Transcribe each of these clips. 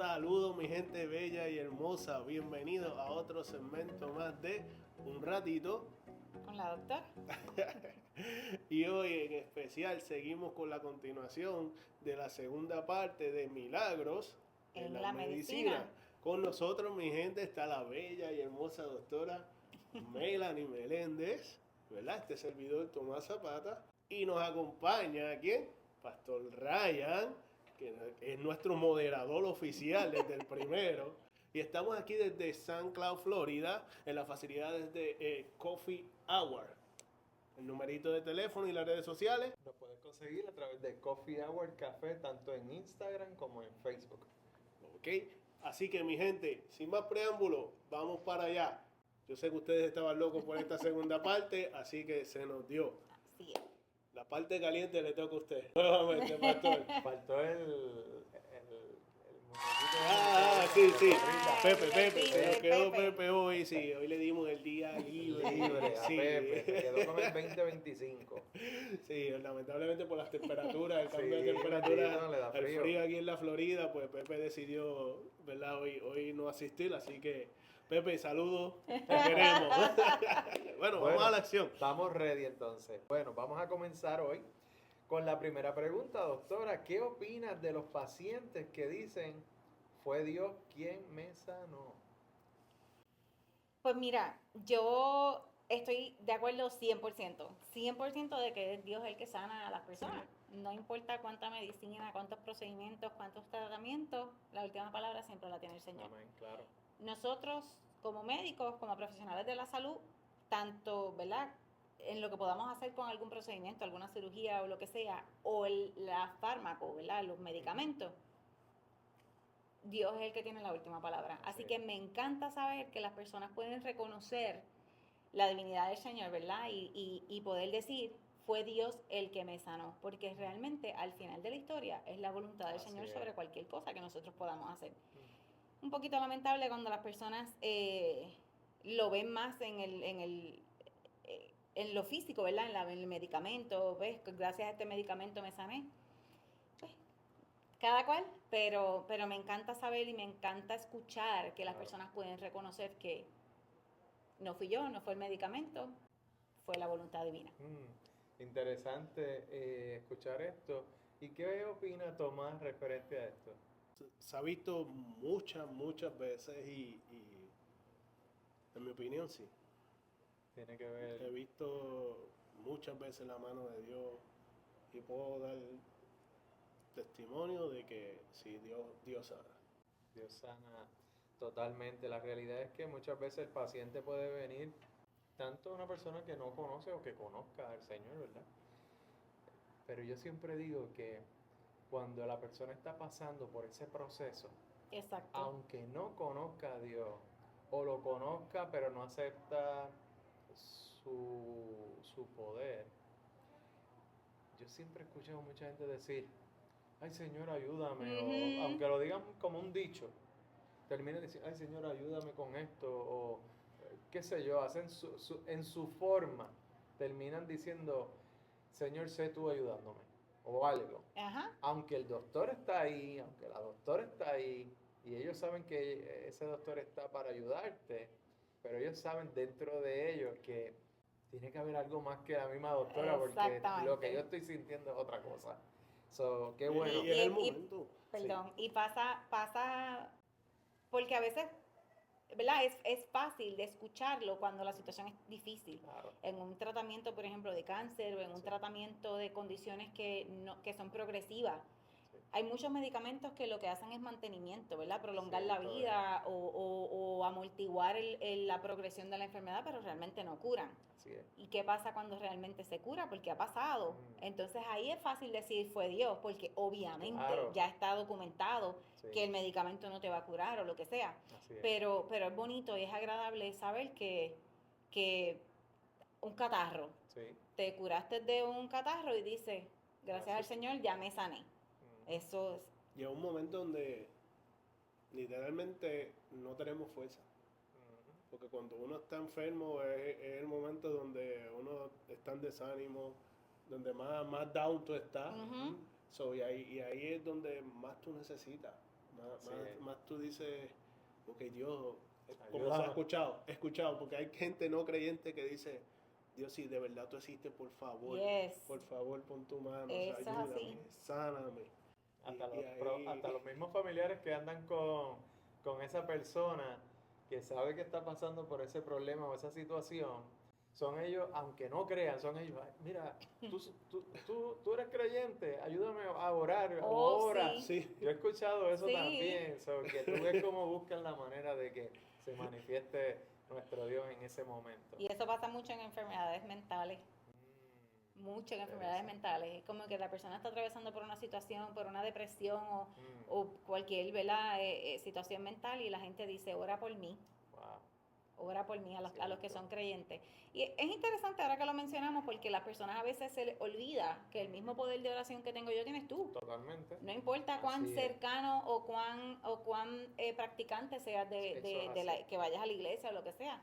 Saludos mi gente bella y hermosa, bienvenidos a otro segmento más de Un Ratito con la doctora. Y hoy en especial seguimos con la continuación de la segunda parte de Milagros en la medicina. Con nosotros mi gente está la bella y hermosa doctora Melanie Meléndez, ¿verdad? Este servidor Tomás Zapata, y nos acompaña ¿quién? Pastor Ryan, que es nuestro moderador oficial desde el primero. Y estamos aquí desde San Cloud, Florida, en las facilidades de Coffee Hour. El numerito de teléfono y las redes sociales. Lo puedes conseguir a través de Coffee Hour Café, tanto en Instagram como en Facebook. Ok, así que mi gente, sin más preámbulo, vamos para allá. Yo sé que ustedes estaban locos por esta segunda parte, así que se nos dio. Así es. La parte caliente le toca a usted. Nuevamente, pastor. Faltó el muñequito. Sí. Pepe, Se nos quedó Pepe. Pepe hoy, sí. Hoy le dimos el día libre. Libre a Sí. Pepe, se quedó con el 2025. Sí, lamentablemente por las temperaturas, el cambio de Sí, temperatura, bendito, le da el frío. frío aquí en la Florida, pues Pepe decidió, ¿verdad? Hoy no asistir, así que Pepe, saludos, te queremos. Bueno, vamos a la acción. Estamos ready entonces. Bueno, vamos a comenzar hoy con la primera pregunta, doctora. ¿Qué opinas de los pacientes que dicen, fue Dios quien me sanó? Pues mira, yo estoy de acuerdo 100% de que es Dios el que sana a las personas. No importa cuánta medicina, cuántos procedimientos, cuántos tratamientos, la última palabra siempre la tiene el Señor. Amén, claro. Nosotros como médicos, como profesionales de la salud, tanto, ¿verdad?, en lo que podamos hacer con algún procedimiento, alguna cirugía o lo que sea, o la fármaco, ¿verdad?, los medicamentos, Dios es el que tiene la última palabra. Así Sí. que me encanta saber que las personas pueden reconocer la divinidad del Señor, ¿verdad? Y poder decir, fue Dios el que me sanó, porque realmente al final de la historia es la voluntad del Así Señor es. sobre cualquier cosa que nosotros podamos hacer. Mm. Un poquito lamentable cuando las personas lo ven más en lo físico, ¿verdad? En el medicamento, ¿ves? Gracias a este medicamento me sané. Pues, cada cual, pero me encanta saber y me encanta escuchar que las Claro. personas pueden reconocer que no fui yo, no fue el medicamento, fue la voluntad divina. Interesante escuchar esto. ¿Y qué opina Tomás referente a esto? Se ha visto muchas veces y en mi opinión sí. Tiene que He ver, visto muchas veces la mano de Dios y puedo dar testimonio de que sí, Dios sana. Dios sana totalmente. La realidad es que muchas veces el paciente puede venir, tanto una persona que no conoce o que conozca al Señor, ¿verdad? Pero yo siempre digo que cuando la persona está pasando por ese proceso, Exacto. aunque no conozca a Dios, o lo conozca pero no acepta su poder, yo siempre escucho a mucha gente decir, ay Señor, ayúdame, o aunque lo digan como un dicho, termina diciendo, ay Señor, ayúdame con esto, o qué sé yo, hacen en su forma, terminan diciendo, Señor, sé tú ayudándome, o algo. Ajá. Aunque el doctor está ahí, aunque la doctora está ahí, y ellos saben que ese doctor está para ayudarte, pero ellos saben dentro de ellos que tiene que haber algo más que la misma doctora, porque Exactamente. lo que yo estoy sintiendo es otra cosa. So, qué bueno. Y es el momento. Perdón, y pasa porque a veces, ¿verdad? Es fácil de escucharlo cuando la situación es difícil. Claro. En un tratamiento, por ejemplo, de cáncer o en un Sí. tratamiento de condiciones que son progresivas. Sí. Hay muchos medicamentos que lo que hacen es mantenimiento, ¿verdad? Prolongar la Cierto vida o amortiguar la progresión de la enfermedad, pero realmente no curan. Así es. ¿Y qué pasa cuando realmente se cura? Porque ha pasado. Entonces ahí es fácil decir fue Dios, porque obviamente Claro. ya está documentado Sí. que el medicamento no te va a curar o lo que sea. Así es. Pero es bonito y es agradable saber que un catarro, Sí. te curaste de un catarro y dices, gracias al Señor ya me sané. Eso es. Llega un momento donde literalmente no tenemos fuerza. Porque cuando uno está enfermo es el momento donde uno está en desánimo, donde más down tú estás. Ujú. Y ahí es donde más tú necesitas, Sí. más tú dices, ok, Dios, como se ha Ayúdame. escuchado, porque hay gente no creyente que dice, Dios, si de verdad tú existes, Yes. por favor, pon tu mano, Eso es ayúdame, así. sáname. Y ahí, Hasta los mismos familiares que andan con esa persona que sabe que está pasando por ese problema o esa situación, son ellos, aunque no crean, son ellos, "Ay, mira, tú eres creyente, ayúdame a orar, Oh, ora". sí. sí, Yo he escuchado eso Sí. también, que tú ves cómo buscan la manera de que se manifieste nuestro Dios en ese momento. Y eso pasa mucho en enfermedades mentales. Mucho en enfermedades Interesante. mentales. Es como que la persona está atravesando por una situación, por una depresión Mm, o cualquier, ¿verdad? Situación mental y la gente dice, ora por mí. wow, Ora por mí a los que cierto. son creyentes. Y es interesante ahora que lo mencionamos porque las personas a veces se les olvida que el mismo poder de oración que tengo yo tienes tú. Totalmente. No importa cuán Así es. cercano o cuán practicante seas Eso es así. que vayas a la iglesia o lo que sea.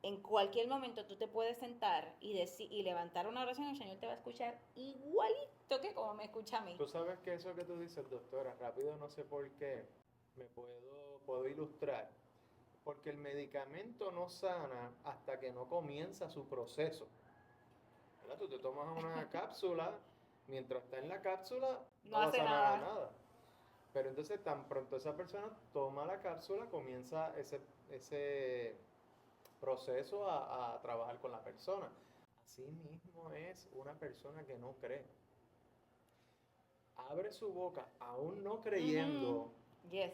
En cualquier momento tú te puedes sentar y levantar una oración y el Señor te va a escuchar igualito que como me escucha a mí. Tú sabes que eso que tú dices, doctora, rápido no sé por qué, puedo ilustrar. Porque el medicamento no sana hasta que no comienza su proceso. ¿Verdad? Tú te tomas una cápsula, mientras está en la cápsula No no va a hace sanar nada. nada. Pero entonces tan pronto esa persona toma la cápsula, comienza ese proceso a trabajar con la persona. Así mismo es una persona que no cree. Abre su boca, Ujú. Yes.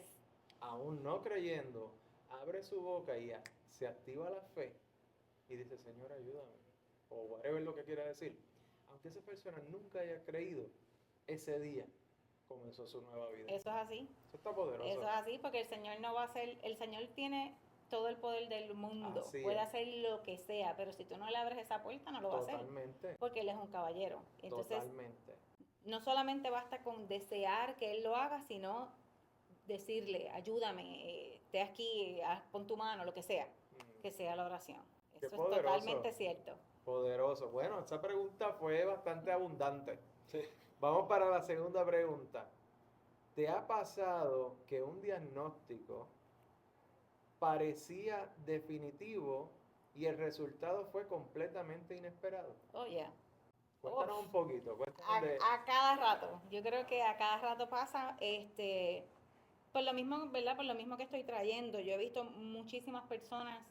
aún no creyendo, abre su boca y se activa la fe y dice, Señor, ayúdame, o whatever lo que quiera decir. Aunque esa persona nunca haya creído, ese día comenzó su nueva vida. Eso es así. Eso está poderoso. Eso es así porque el Señor no va a hacer, el Señor tiene todo el poder del mundo, Así puede es, hacer lo que sea, pero si tú no le abres esa puerta no lo va a hacer, totalmente, porque Él es un caballero. Entonces, totalmente. no solamente basta con desear que Él lo haga, sino decirle, ayúdame, esté aquí, pon tu mano, lo que sea, que sea la oración. Qué Eso es poderoso, totalmente cierto. poderoso. Bueno, esa pregunta fue bastante abundante. sí. Vamos para la segunda pregunta. ¿Te ha pasado que un diagnóstico parecía definitivo y el resultado fue completamente inesperado? Oh, yeah. Cuéntanos un poquito, cuéntanos de... A cada rato, yo creo que a cada rato pasa, por lo mismo, ¿verdad? Por lo mismo que estoy trayendo, yo he visto muchísimas personas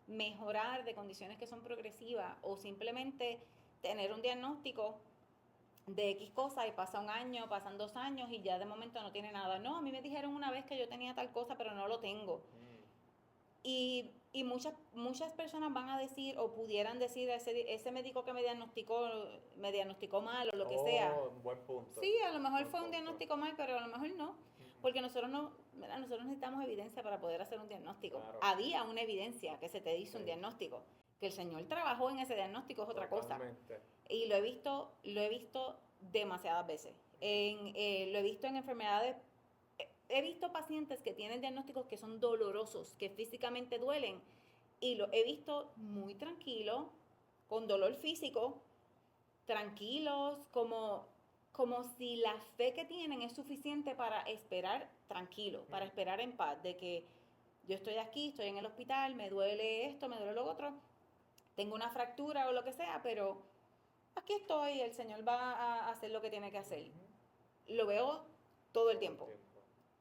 mejorar de condiciones que son progresivas o simplemente tener un diagnóstico de X cosa y pasa un año, pasan 2 años y ya de momento no tiene nada. No, a mí me dijeron una vez que yo tenía tal cosa, pero no lo tengo. Y muchas personas van a decir o pudieran decir, ese médico que me diagnosticó mal o lo que sea. Oh, buen punto. Sí, a lo mejor Buen fue un punto. diagnóstico mal, pero a lo mejor no. Porque nosotros no, ¿verdad? Nosotros necesitamos evidencia para poder hacer un diagnóstico. Claro. Había una evidencia que se te hizo un Sí. diagnóstico. Que el Señor trabajó en ese diagnóstico es otra cosa. Totalmente. Y lo he visto demasiadas veces. Lo he visto en enfermedades. He visto pacientes que tienen diagnósticos que son dolorosos, que físicamente duelen, y lo he visto muy tranquilos, con dolor físico, tranquilos, como si la fe que tienen es suficiente para esperar tranquilo, para esperar en paz, de que yo estoy aquí, estoy en el hospital, me duele esto, me duele lo otro, tengo una fractura o lo que sea, pero aquí estoy, el Señor va a hacer lo que tiene que hacer. Lo veo todo el tiempo,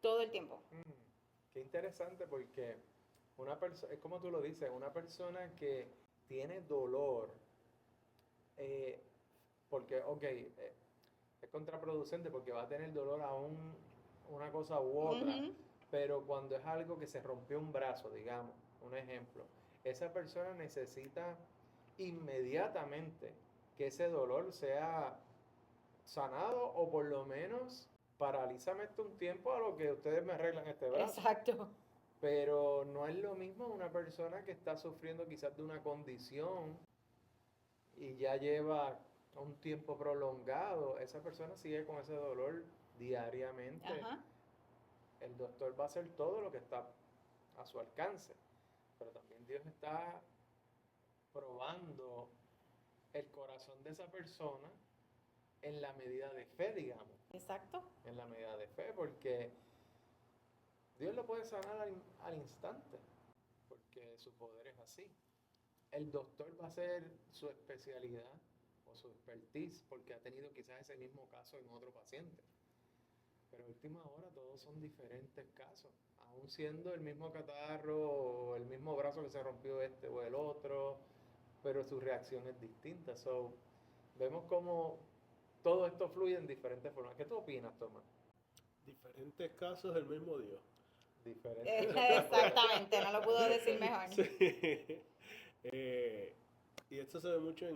todo el tiempo. Qué interesante porque una persona, es como tú lo dices, una persona que tiene dolor, eh, porque, ok, es contraproducente porque va a tener dolor a una cosa u otra, Ujú. pero cuando es algo que se rompió un brazo, digamos, un ejemplo, esa persona necesita inmediatamente que ese dolor sea sanado o por lo menos paralízame esto un tiempo a lo que ustedes me arreglan este brazo. Exacto. Pero no es lo mismo una persona que está sufriendo quizás de una condición y ya lleva un tiempo prolongado. Esa persona sigue con ese dolor diariamente. Ajá. El doctor va a hacer todo lo que está a su alcance. Pero también Dios está probando el corazón de esa persona en la medida de fe, digamos. Exacto. En la medida de fe, porque Dios lo puede sanar al instante, porque su poder es así. El doctor va a hacer su especialidad o su expertise porque ha tenido quizás ese mismo caso en otro paciente. Pero a última hora todos son diferentes casos, aún siendo el mismo catarro o el mismo brazo que se rompió este o el otro, pero su reacción es distinta. So, vemos cómo todo esto fluye en diferentes formas. ¿Qué tú opinas, Tomás? Diferentes casos del mismo Dios. Diferentes. Exactamente, no lo pudo decir mejor. Sí. Y esto se ve mucho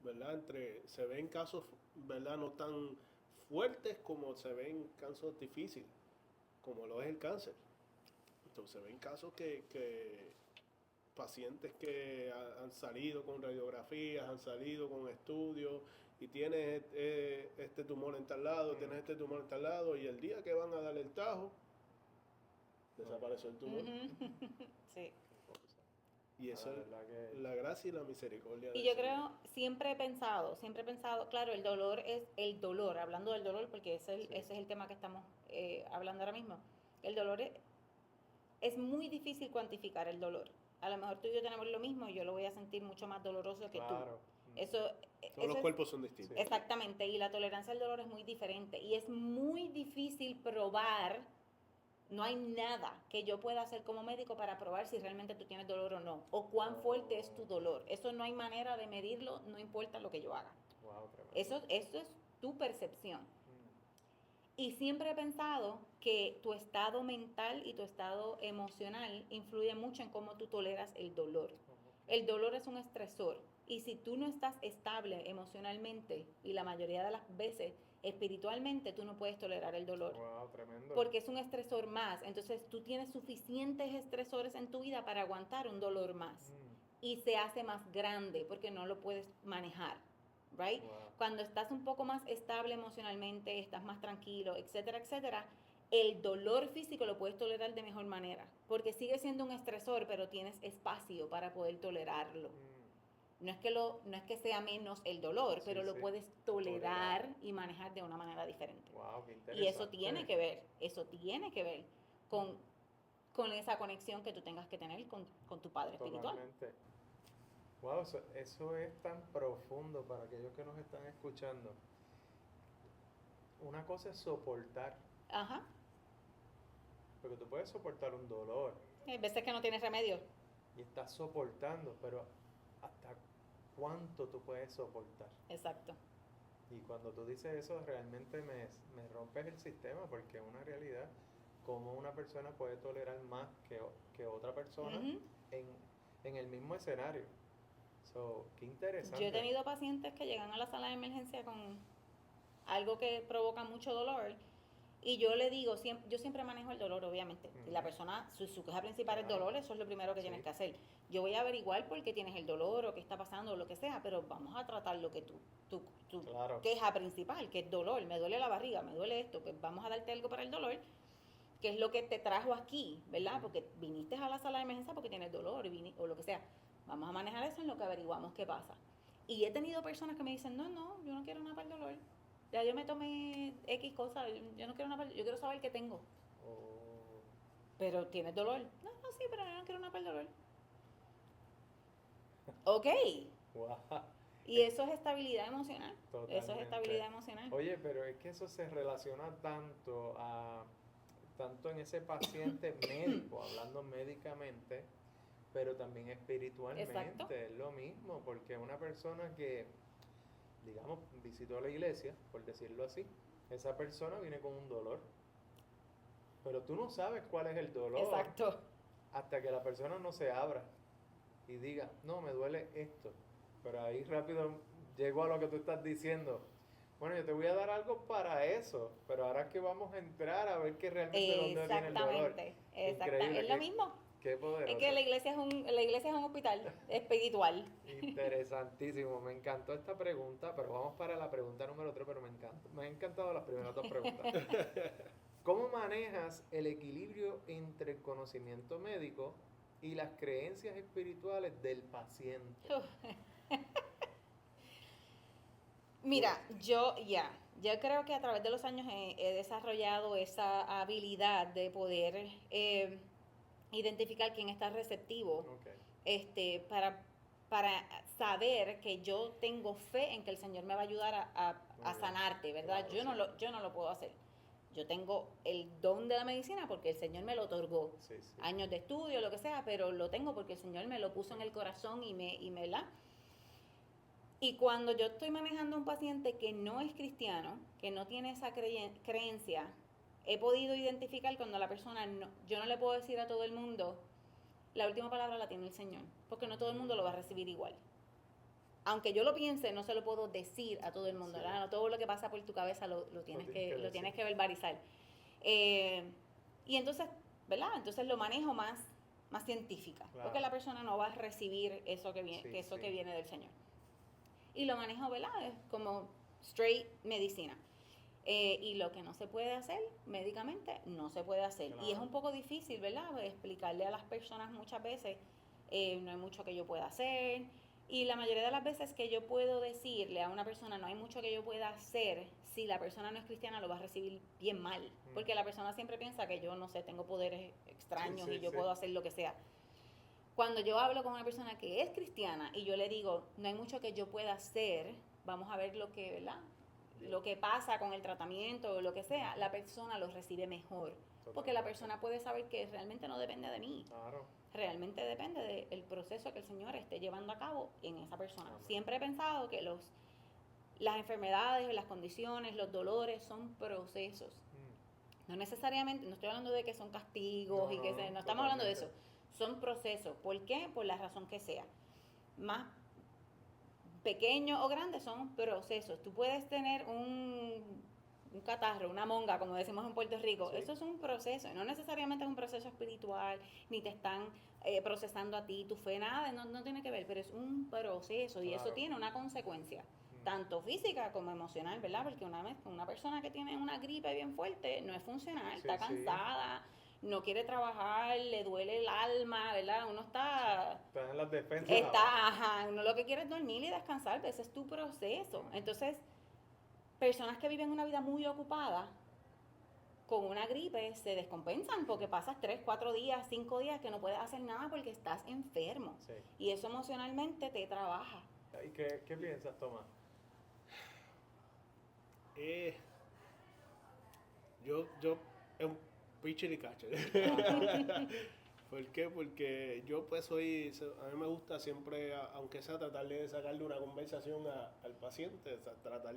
¿verdad? Se ven casos, ¿verdad? No tan fuertes como se ven casos difíciles, como lo es el cáncer. Entonces se ven casos que pacientes que han salido con radiografías, han salido con estudios y tienes este tumor en tal lado, tienes este tumor en tal lado y el día que van a darle el tajo, desapareció el tumor. Sí. Y eso es la gracia y la misericordia. Y yo creo, siempre he pensado, claro, el dolor es el dolor, hablando del dolor, porque ese es el tema que estamos hablando ahora mismo. El dolor es muy difícil cuantificar el dolor. A lo mejor tú y yo tenemos lo mismo y yo lo voy a sentir mucho más doloroso que tú. Todos los cuerpos son distintos. Exactamente, y la tolerancia al dolor es muy diferente. Y es muy difícil probar. No hay nada que yo pueda hacer como médico para probar si realmente tú tienes dolor o no, o cuán fuerte es tu dolor. Eso no hay manera de medirlo, no importa lo que yo haga. Wow, eso es tu percepción. Y siempre he pensado que tu estado mental y tu estado emocional influye mucho en cómo tú toleras el dolor. El dolor es un estresor, y si tú no estás estable emocionalmente, y la mayoría de las veces espiritualmente, tú no puedes tolerar el dolor. Wow, tremendo. Porque es un estresor más. Entonces tú tienes suficientes estresores en tu vida para aguantar un dolor más. Y se hace más grande porque no lo puedes manejar. Right? Wow. Cuando estás un poco más estable emocionalmente, estás más tranquilo, etcétera, etcétera, el dolor físico lo puedes tolerar de mejor manera. Porque sigue siendo un estresor, pero tienes espacio para poder tolerarlo. No es que sea menos el dolor, pero lo puedes tolerar y manejar de una manera diferente. Wow, qué interesante. Y eso tiene que ver con esa conexión que tú tengas que tener con tu padre espiritual. Totalmente. Wow, eso es tan profundo para aquellos que nos están escuchando. Una cosa es soportar. Ajá. Porque tú puedes soportar un dolor. Hay veces que no tienes remedio. Y estás soportando, pero ¿hasta cuánto tú puedes soportar? Exacto. Y cuando tú dices eso, realmente me rompes el sistema, porque es una realidad. Cómo una persona puede tolerar más que otra persona en el mismo escenario. Qué interesante. Yo he tenido pacientes que llegan a la sala de emergencia con algo que provoca mucho dolor. Y yo le digo, yo siempre manejo el dolor, obviamente. Si la persona, su queja principal es dolor, eso es lo primero que tienes que hacer. Yo voy a averiguar por qué tienes el dolor o qué está pasando o lo que sea, pero vamos a tratar lo que tu queja principal, que es dolor. Me duele la barriga, me duele esto, pues vamos a darte algo para el dolor, que es lo que te trajo aquí, ¿verdad? Porque viniste a la sala de emergencia porque tienes dolor o lo que sea. Vamos a manejar eso en lo que averiguamos qué pasa. Y he tenido personas que me dicen, no, yo no quiero nada para el dolor. Ya yo me tomé X cosas, yo no quiero nada para el dolor, yo quiero saber qué tengo. Pero ¿tienes dolor? No, sí, pero yo no quiero nada para el dolor. Ok. Wow. Y eso es estabilidad emocional. Totalmente. Eso es estabilidad emocional. Oye, pero es que eso se relaciona tanto en ese paciente médico, hablando médicamente, pero también espiritualmente. Exacto. Es lo mismo, porque una persona que, digamos, visitó la iglesia, por decirlo así, esa persona viene con un dolor, pero tú no sabes cuál es el dolor. Exacto. Hasta que la persona no se abra y diga, no, me duele esto. Pero ahí rápido llego a lo que tú estás diciendo. Bueno, yo te voy a dar algo para eso, pero ahora es que vamos a entrar a ver que realmente dónde viene el dolor. Exactamente. Es lo mismo. Qué poderoso. Es que la iglesia es un hospital espiritual. Interesantísimo, me encantó esta pregunta, pero vamos para la pregunta número 3, pero me han encantado las primeras 2 preguntas. ¿Cómo manejas el equilibrio entre el conocimiento médico y las creencias espirituales del paciente? Mira, Yo creo que a través de los años he desarrollado esa habilidad de poder identificar quién está receptivo, Ok. para saber que yo tengo fe en que el Señor me va a ayudar a Muy bien. sanarte, ¿verdad? Claro, Yo no lo puedo hacer. Yo tengo el don de la medicina porque el Señor me lo otorgó. Sí, sí. Años de estudio, lo que sea, pero lo tengo porque el Señor me lo puso en el corazón y me ¿verdad? Y cuando yo estoy manejando a un paciente que no es cristiano, que no tiene esa creencia, he podido identificar cuando la persona, yo no le puedo decir a todo el mundo, la última palabra la tiene el Señor, porque no todo el mundo lo va a recibir igual. Aunque yo lo piense, no se lo puedo decir a todo el mundo, Sí. ¿verdad? No todo lo que pasa por tu cabeza lo tienes que verbalizar. Y entonces, ¿verdad? Entonces lo manejo más científica, Claro. porque la persona no va a recibir eso que viene, Sí, que eso sí. que viene del Señor. Y lo manejo, ¿verdad? Es como straight medicina. Y lo que no se puede hacer médicamente, no se puede hacer. Claro. Y es un poco difícil, ¿verdad? Explicarle a las personas muchas veces, no hay mucho que yo pueda hacer. Y la mayoría de las veces que yo puedo decirle a una persona, no hay mucho que yo pueda hacer, si la persona no es cristiana lo va a recibir bien mal. Porque la persona siempre piensa que yo, no sé, tengo poderes extraños Sí, y yo sí. puedo hacer lo que sea. Cuando yo hablo con una persona que es cristiana y yo le digo, no hay mucho que yo pueda hacer, vamos a ver lo que, ¿verdad? Lo que pasa con el tratamiento o lo que sea, la persona lo recibe mejor. Porque la persona puede saber que realmente no depende de mí. Claro. Realmente depende del proceso que el Señor esté llevando a cabo en esa persona. Amén. Siempre he pensado que las enfermedades, las condiciones, los dolores son procesos. No necesariamente, no estoy hablando de que son castigos no estamos hablando de eso. Son procesos. ¿Por qué? Por la razón que sea. Más pequeños o grandes son procesos. Tú puedes tener un catarro, una monga, como decimos en Puerto Rico. Sí. Eso es un proceso. No necesariamente es un proceso espiritual, ni te están procesando a ti tu fe, nada, no tiene que ver, pero es un proceso y eso Claro. tiene una consecuencia. Tanto física como emocional, ¿verdad? Porque una persona que tiene una gripe bien fuerte no es funcional, Sí, está sí. cansada, no quiere trabajar, le duele el alma, ¿verdad? Uno está en las defensas. ajá, uno lo que quiere es dormir y descansar, ese es tu proceso. Entonces, personas que viven una vida muy ocupada, con una gripe se descompensan porque pasas 3, 4 días, 5 días que no puedes hacer nada porque estás enfermo. Sí. Y eso emocionalmente te trabaja. ¿Y qué piensas, Tomás? Yo es un pitcher y catcher. ¿Por qué? Porque yo pues a mí me gusta siempre, aunque sea tratar de sacarle una conversación al paciente, tratar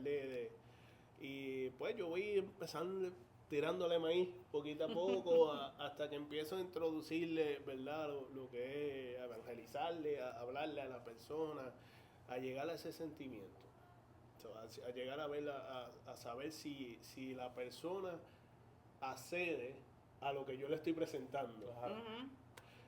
y pues yo voy empezando tirándole maíz poquito a poco hasta que empiezo a introducirle, ¿verdad? Lo que es evangelizarle, a hablarle a la persona, a llegar a ese sentimiento. A llegar a ver, a saber si la persona accede a lo que yo le estoy presentando. Claro.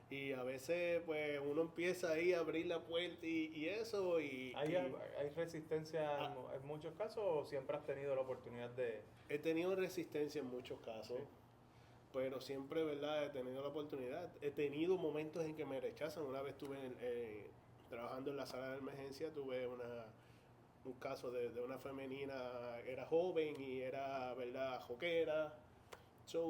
Y a veces pues uno empieza ahí a abrir la puerta y eso ¿Hay resistencia en muchos casos o siempre has tenido la oportunidad de...? He tenido resistencia en muchos casos, Sí. pero siempre, ¿verdad? He tenido la oportunidad. He tenido momentos en que me rechazan. Una vez estuve trabajando en la sala de emergencia, tuve un caso de una femenina, era joven y era, ¿verdad?, joquera.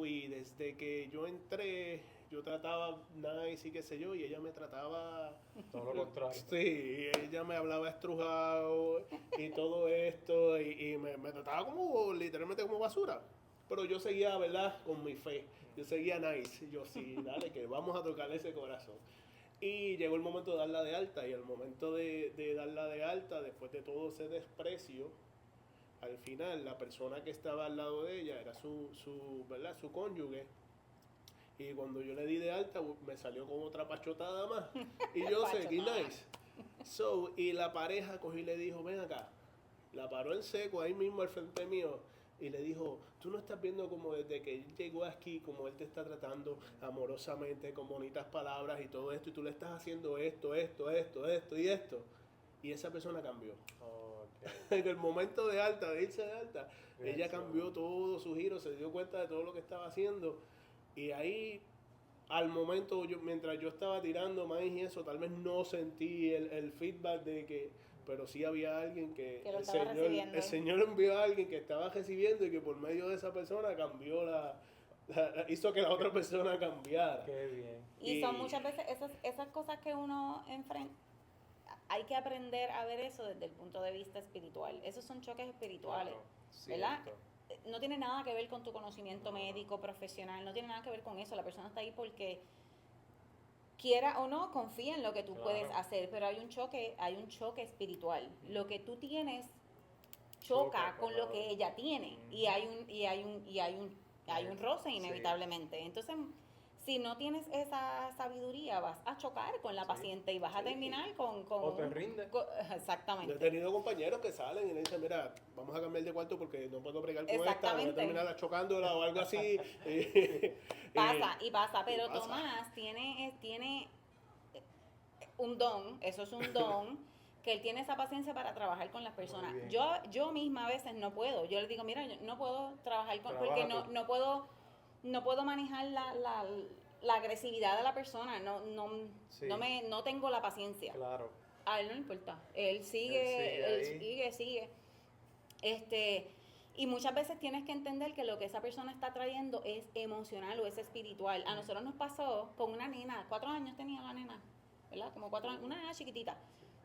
Y desde que yo entré, yo trataba nice y qué sé yo, y ella me trataba... Todo lo contrario. Sí, ella me hablaba estrujado y todo esto, y me trataba como, literalmente como basura. Pero yo seguía, ¿verdad?, con mi fe. Yo seguía nice. Y yo, sí, dale, que vamos a tocarle ese corazón. Y llegó el momento de darla de alta, y al momento de darla de alta, después de todo ese desprecio, al final la persona que estaba al lado de ella era ¿verdad?, su cónyuge. Y cuando yo le di de alta, me salió con otra pachotada más. Y yo seguí nice. Y la pareja cogió y le dijo, ven acá. La paró en seco ahí mismo al frente mío. Y le dijo, tú no estás viendo como desde que él llegó aquí, como él te está tratando amorosamente, con bonitas palabras y todo esto. Y tú le estás haciendo esto y esto. Y esa persona cambió. Okay. En el momento de alta, de irse de alta, Bien, ella sí. cambió todo su giro, se dio cuenta de todo lo que estaba haciendo. Y ahí, al momento, mientras yo estaba tirando maíz y eso, tal vez no sentí el feedback de que, pero sí había alguien que Que lo estaba recibiendo. el Señor envió a alguien que estaba recibiendo y que por medio de esa persona cambió hizo que la otra persona cambiara. Qué bien. Y son muchas veces esas cosas que uno enfrenta. Hay que aprender a ver eso desde el punto de vista espiritual. Esos son choques espirituales, Claro, ¿verdad? cierto. No tiene nada que ver con tu conocimiento médico, profesional, no tiene nada que ver con eso. La persona está ahí porque quiera o no, confía en lo que tú Claro. puedes hacer, pero hay un choque espiritual. Lo que tú tienes choca con lo que ella tiene y hay un roce inevitablemente. Entonces, si no tienes esa sabiduría, vas a chocar con la Sí. paciente y vas a terminar con O te rindes. Yo he exactamente. tenido compañeros que salen y le dicen, mira, vamos a cambiar de cuarto porque no puedo bregar con esta, voy a Exactamente. terminar chocándola o algo así. Pasa, pero pasa. Tomás tiene un don, eso es un don, que él tiene esa paciencia para trabajar con las personas. Muy bien. Yo misma a veces no puedo, yo le digo, mira, yo no puedo trabajar con, Trabaja porque tú. no puedo manejar la agresividad de la persona, Sí. no tengo la paciencia. Claro. A él no le importa, él sigue sigue. Y muchas veces tienes que entender que lo que esa persona está trayendo es emocional o es espiritual. A nosotros nos pasó con una nena, 4 años tenía la nena, ¿verdad? Como 4 años, una nena chiquitita,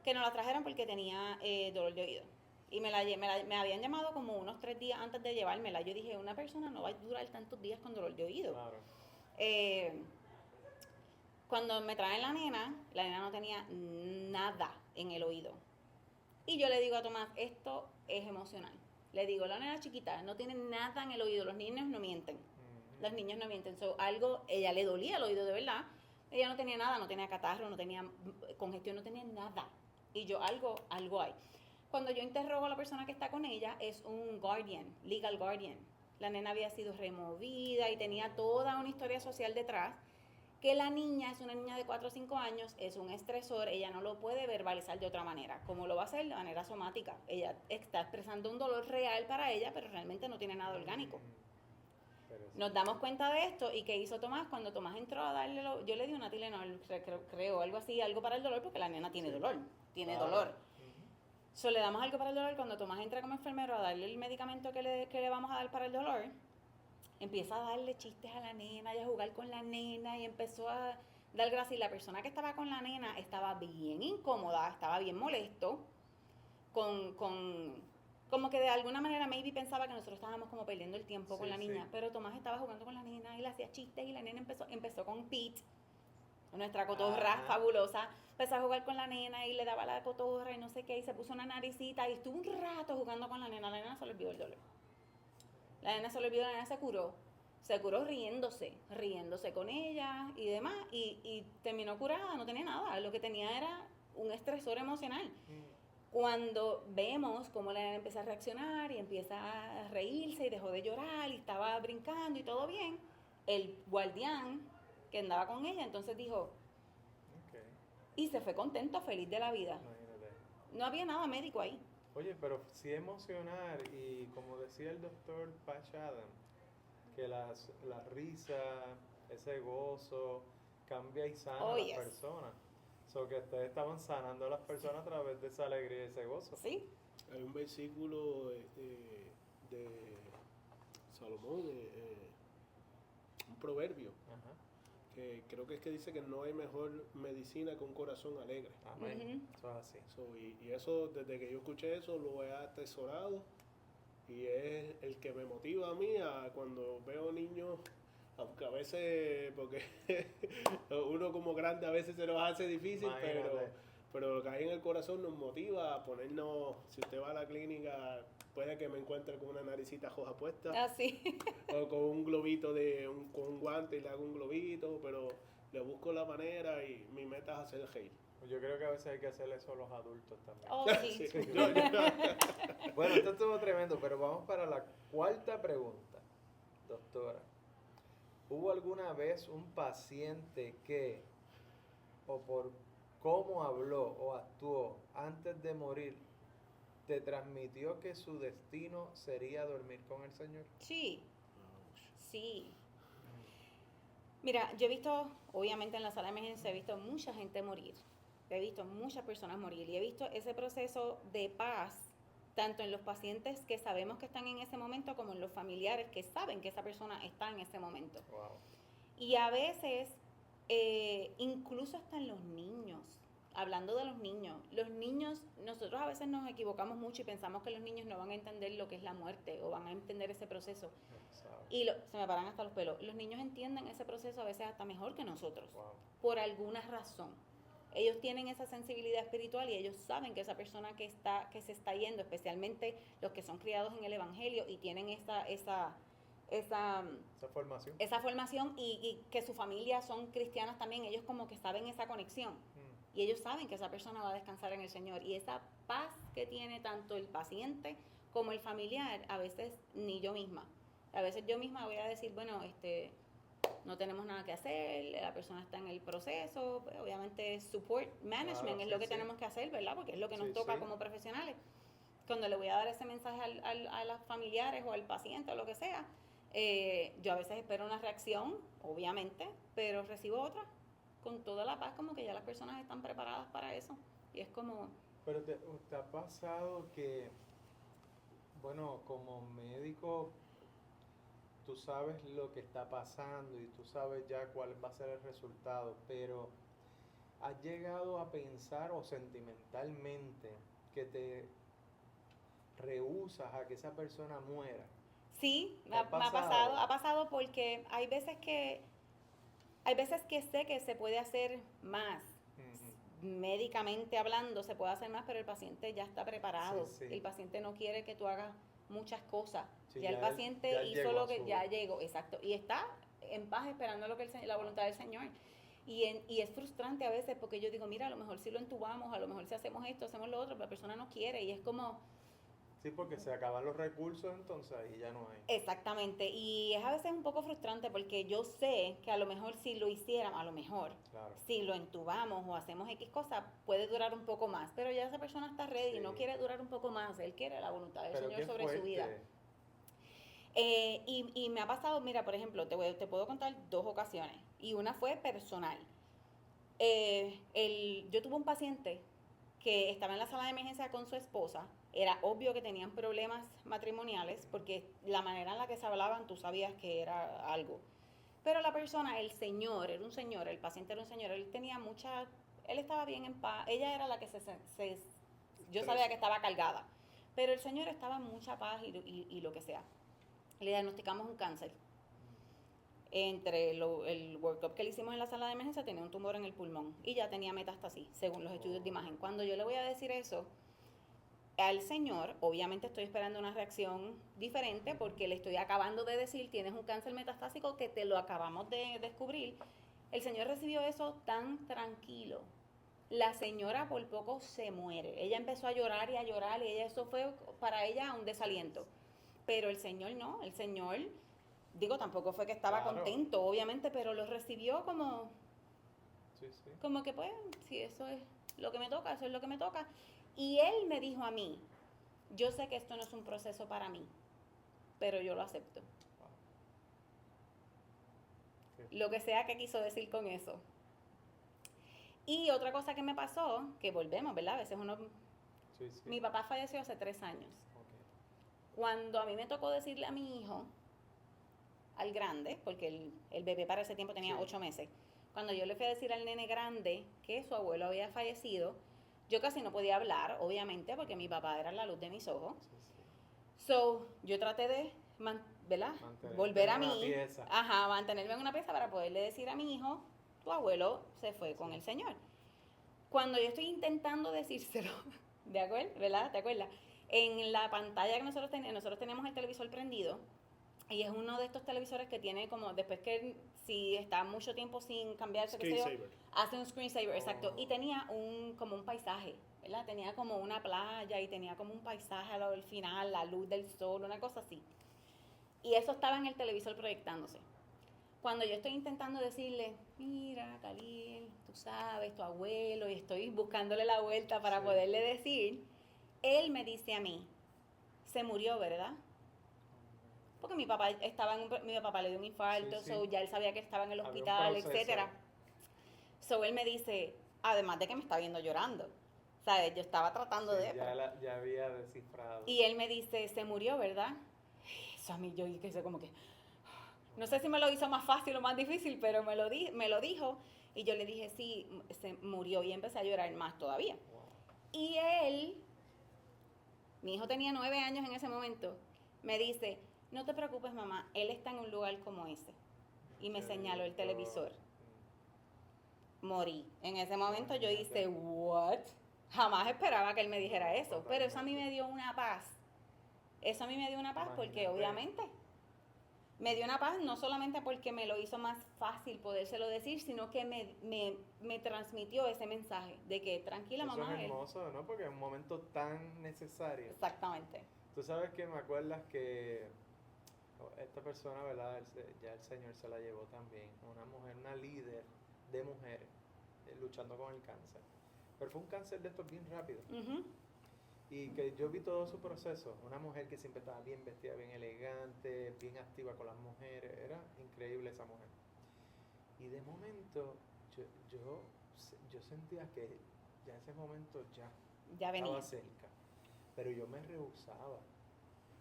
que nos la trajeron porque tenía dolor de oído. Y me habían llamado como unos 3 días antes de llevármela. Yo dije, una persona no va a durar tantos días con dolor de oído. Claro. Cuando me traen la nena no tenía nada en el oído. Y yo le digo a Tomás, esto es emocional. Le digo, la nena chiquita no tiene nada en el oído, los niños no mienten. Los niños no mienten. Ella le dolía el oído de verdad. Ella no tenía nada, no tenía catarro, no tenía congestión, no tenía nada. Y yo, algo hay. Cuando yo interrogo a la persona que está con ella, es un guardian, legal guardian. La nena había sido removida y tenía toda una historia social detrás. Que la niña es una niña de 4 o 5 años, es un estresor, ella no lo puede verbalizar de otra manera. ¿Cómo lo va a hacer? De manera somática. Ella está expresando un dolor real para ella, pero realmente no tiene nada orgánico. Nos damos cuenta de esto, y ¿qué hizo Tomás? Cuando Tomás entró a darle, yo le di una Tylenol, creo, algo así, algo para el dolor, porque la nena tiene dolor, dolor. Le damos algo para el dolor. Cuando Tomás entra como enfermero a darle el medicamento que le vamos a dar para el dolor, empieza a darle chistes a la nena y a jugar con la nena y empezó a dar gracias. Y la persona que estaba con la nena estaba bien incómoda, estaba bien molesto, como que de alguna manera maybe pensaba que nosotros estábamos como perdiendo el tiempo con la niña, pero Tomás estaba jugando con la nena y le hacía chistes y la nena empezó con Pete, nuestra cotorra fabulosa, empezó a jugar con la nena y le daba la cotorra y no sé qué, y se puso una naricita y estuvo un rato jugando con la nena se le olvidó el dolor. La nena se le olvidó, la nena se curó riéndose con ella y demás, y terminó curada, no tenía nada, lo que tenía era un estresor emocional. Cuando vemos cómo la nena empieza a reaccionar y empieza a reírse y dejó de llorar y estaba brincando y todo bien, el guardián que andaba con ella entonces dijo, y se fue contento, feliz de la vida. Imagínate. No había nada médico ahí. Oye, pero sí emocionar, y como decía el doctor Patch Adams, que la risa, ese gozo, cambia y sana a las personas. Que ustedes estaban sanando a las personas a través de esa alegría y ese gozo. Sí. Hay un versículo de Salomón, un proverbio, que creo que es que dice que no hay mejor medicina que un corazón alegre. Amén. Eso es así. Y eso, desde que yo escuché eso, lo he atesorado, y es el que me motiva a mí cuando veo niños, aunque a veces, porque uno como grande a veces se nos hace difícil, pero lo que hay en el corazón nos motiva a ponernos. Si usted va a la clínica, puede que me encuentre con una naricita roja puesta. Sí. O con un globito con un guante y le hago un globito, pero le busco la manera, y mi meta es hacer reír. Yo creo que a veces hay que hacer eso a los adultos también. Oh, sí. Bueno, esto estuvo tremendo, pero vamos para la 4ª pregunta. Doctora, ¿hubo alguna vez un paciente que, o por cómo habló o actuó antes de morir, te transmitió que su destino sería dormir con el Señor? Sí. Mira, yo he visto, obviamente en la sala de emergencia he visto mucha gente morir, he visto muchas personas morir y he visto ese proceso de paz tanto en los pacientes que sabemos que están en ese momento como en los familiares que saben que esa persona está en ese momento. Wow. Y a veces, incluso hasta en los niños, hablando de los niños, nosotros a veces nos equivocamos mucho y pensamos que los niños no van a entender lo que es la muerte o van a entender ese proceso. Y se me paran hasta los pelos. Los niños entienden ese proceso a veces hasta mejor que nosotros, Wow. por alguna razón. Ellos tienen esa sensibilidad espiritual y ellos saben que esa persona que se está yendo, especialmente los que son criados en el Evangelio y tienen esa formación y que su familia son cristianas también, ellos como que saben esa conexión. Y ellos saben que esa persona va a descansar en el Señor. Y esa paz que tiene tanto el paciente como el familiar, a veces ni yo misma. A veces yo misma voy a decir, bueno, no tenemos nada que hacer, la persona está en el proceso, pues, obviamente support management Claro, es sí, lo que sí. tenemos que hacer, ¿verdad? Porque es lo que nos Sí, toca sí. como profesionales. Cuando le voy a dar ese mensaje a los familiares o al paciente o lo que sea, yo a veces espero una reacción, obviamente, pero recibo otra con toda la paz, como que ya las personas están preparadas para eso. Y es como... Pero te ha pasado que, bueno, como médico, tú sabes lo que está pasando y tú sabes ya cuál va a ser el resultado, pero ¿has llegado a pensar o sentimentalmente que te rehusas a que esa persona muera? Sí, ¿Te ha me ha pasado? pasado porque hay veces que sé que se puede hacer más. Ujú. Médicamente hablando se puede hacer más, pero el paciente ya está preparado. Sí, sí. El paciente no quiere que tú hagas muchas cosas. Sí, Ya el ya paciente ya hizo llegó lo a que su... ya llegó, exacto, y está en paz esperando lo que la voluntad del Señor. Y es frustrante a veces porque yo digo, mira, a lo mejor si lo entubamos, a lo mejor si hacemos esto, hacemos lo otro, pero la persona no quiere y es como... Sí, porque se acaban los recursos entonces y ya no hay. Exactamente, y es a veces un poco frustrante porque yo sé que a lo mejor si lo hiciéramos, a lo mejor, Claro. si lo entubamos o hacemos X cosa, puede durar un poco más, pero ya esa persona está ready, Sí. no quiere durar un poco más, él quiere la voluntad del Pero Señor qué sobre fuerte. su vida. Y me ha pasado, mira, por ejemplo, te puedo contar 2 ocasiones, y una fue personal. Yo tuve un paciente que estaba en la sala de emergencia con su esposa. Era obvio que tenían problemas matrimoniales porque la manera en la que se hablaban tú sabías que era algo. Pero la persona, el señor, era un señor, el paciente era un señor, él estaba bien en paz, ella era la que yo sabía que estaba cargada, pero el señor estaba en mucha paz y lo que sea. Le diagnosticamos un cáncer. Entre el workup que le hicimos en la sala de emergencia tenía un tumor en el pulmón y ya tenía metástasis, según los estudios de imagen. Cuando yo le voy a decir eso al señor, obviamente estoy esperando una reacción diferente porque le estoy acabando de decir, tienes un cáncer metastásico que te lo acabamos de descubrir. El señor recibió eso tan tranquilo. La señora por poco se muere. Ella empezó a llorar y eso fue para ella un desaliento. Pero el señor no, el señor... Digo, tampoco fue que estaba Claro. contento, obviamente, pero lo recibió como Sí, sí. que pues, si eso es lo que me toca, eso es lo que me toca. Y él me dijo a mí, yo sé que esto no es un proceso para mí, pero yo lo acepto. Wow. Lo que sea que quiso decir con eso. Y otra cosa que me pasó, que volvemos, ¿verdad? A veces Sí, sí. mi papá falleció hace 3 años. Ok. Cuando a mí me tocó decirle a mi hijo, al grande, porque el bebé para ese tiempo tenía Sí. 8 meses. Cuando yo le fui a decir al nene grande que su abuelo había fallecido, yo casi no podía hablar, obviamente, porque mi papá era la luz de mis ojos. Sí, sí. So, yo traté de, ¿verdad? Mantenerte Volver a en una mí. pieza. Ajá, mantenerme en una pieza para poderle decir a mi hijo, tu abuelo se fue con el Señor. Cuando yo estoy intentando decírselo, ¿de acuerdo? ¿Verdad? ¿Te acuerdas? En la pantalla que nosotros teníamos el televisor prendido. Y es uno de estos televisores que tiene como, después que si está mucho tiempo sin cambiarse, qué sé yo, Screensaver. hace un screensaver, exacto. Oh. Y tenía como un paisaje, ¿verdad? Tenía como una playa y tenía como un paisaje al final, la luz del sol, una cosa así. Y eso estaba en el televisor proyectándose. Cuando yo estoy intentando decirle, mira, Khalil, tú sabes, tu abuelo, y estoy buscándole la vuelta para Sí. poderle decir, él me dice a mí, se murió, ¿verdad? Porque mi papá le dio un infarto, Sí, sí. so ya él sabía que estaba en el Había un hospital, proceso. etcétera. So él me dice, además de que me está viendo llorando. ¿Sabes? Yo estaba tratando Sí, de... ya había descifrado. Y él me dice, se murió, ¿verdad? Eso a mí yo hice como que... No sé si me lo hizo más fácil o más difícil, pero me lo dijo. Y yo le dije, sí, se murió. Y empecé a llorar más todavía. Wow. Y mi hijo tenía 9 años en ese momento, me dice, no te preocupes, mamá, él está en un lugar como ese. Y me Qué señaló el lindo. televisor. Morí. En ese momento yo hice, ¿what? Jamás esperaba que él me dijera eso. Pero eso a mí me dio una paz. Eso a mí me dio una paz porque Imagínate. obviamente me dio una paz no solamente porque me lo hizo más fácil podérselo decir, sino que me transmitió ese mensaje de que tranquila, Eso mamá. es hermoso, ¿no? Porque es un momento tan necesario. Exactamente. Tú sabes que me acuerdas que esta persona, ¿verdad? Ya el Señor se la llevó también. Una mujer, una líder de mujeres luchando con el cáncer. Pero fue un cáncer de estos bien rápido. Ujú. Y que yo vi todo su proceso. Una mujer que siempre estaba bien vestida, bien elegante, bien activa con las mujeres. Era increíble esa mujer. Y de momento yo sentía que ya ese momento Ya venía. estaba cerca. Pero yo me rehusaba.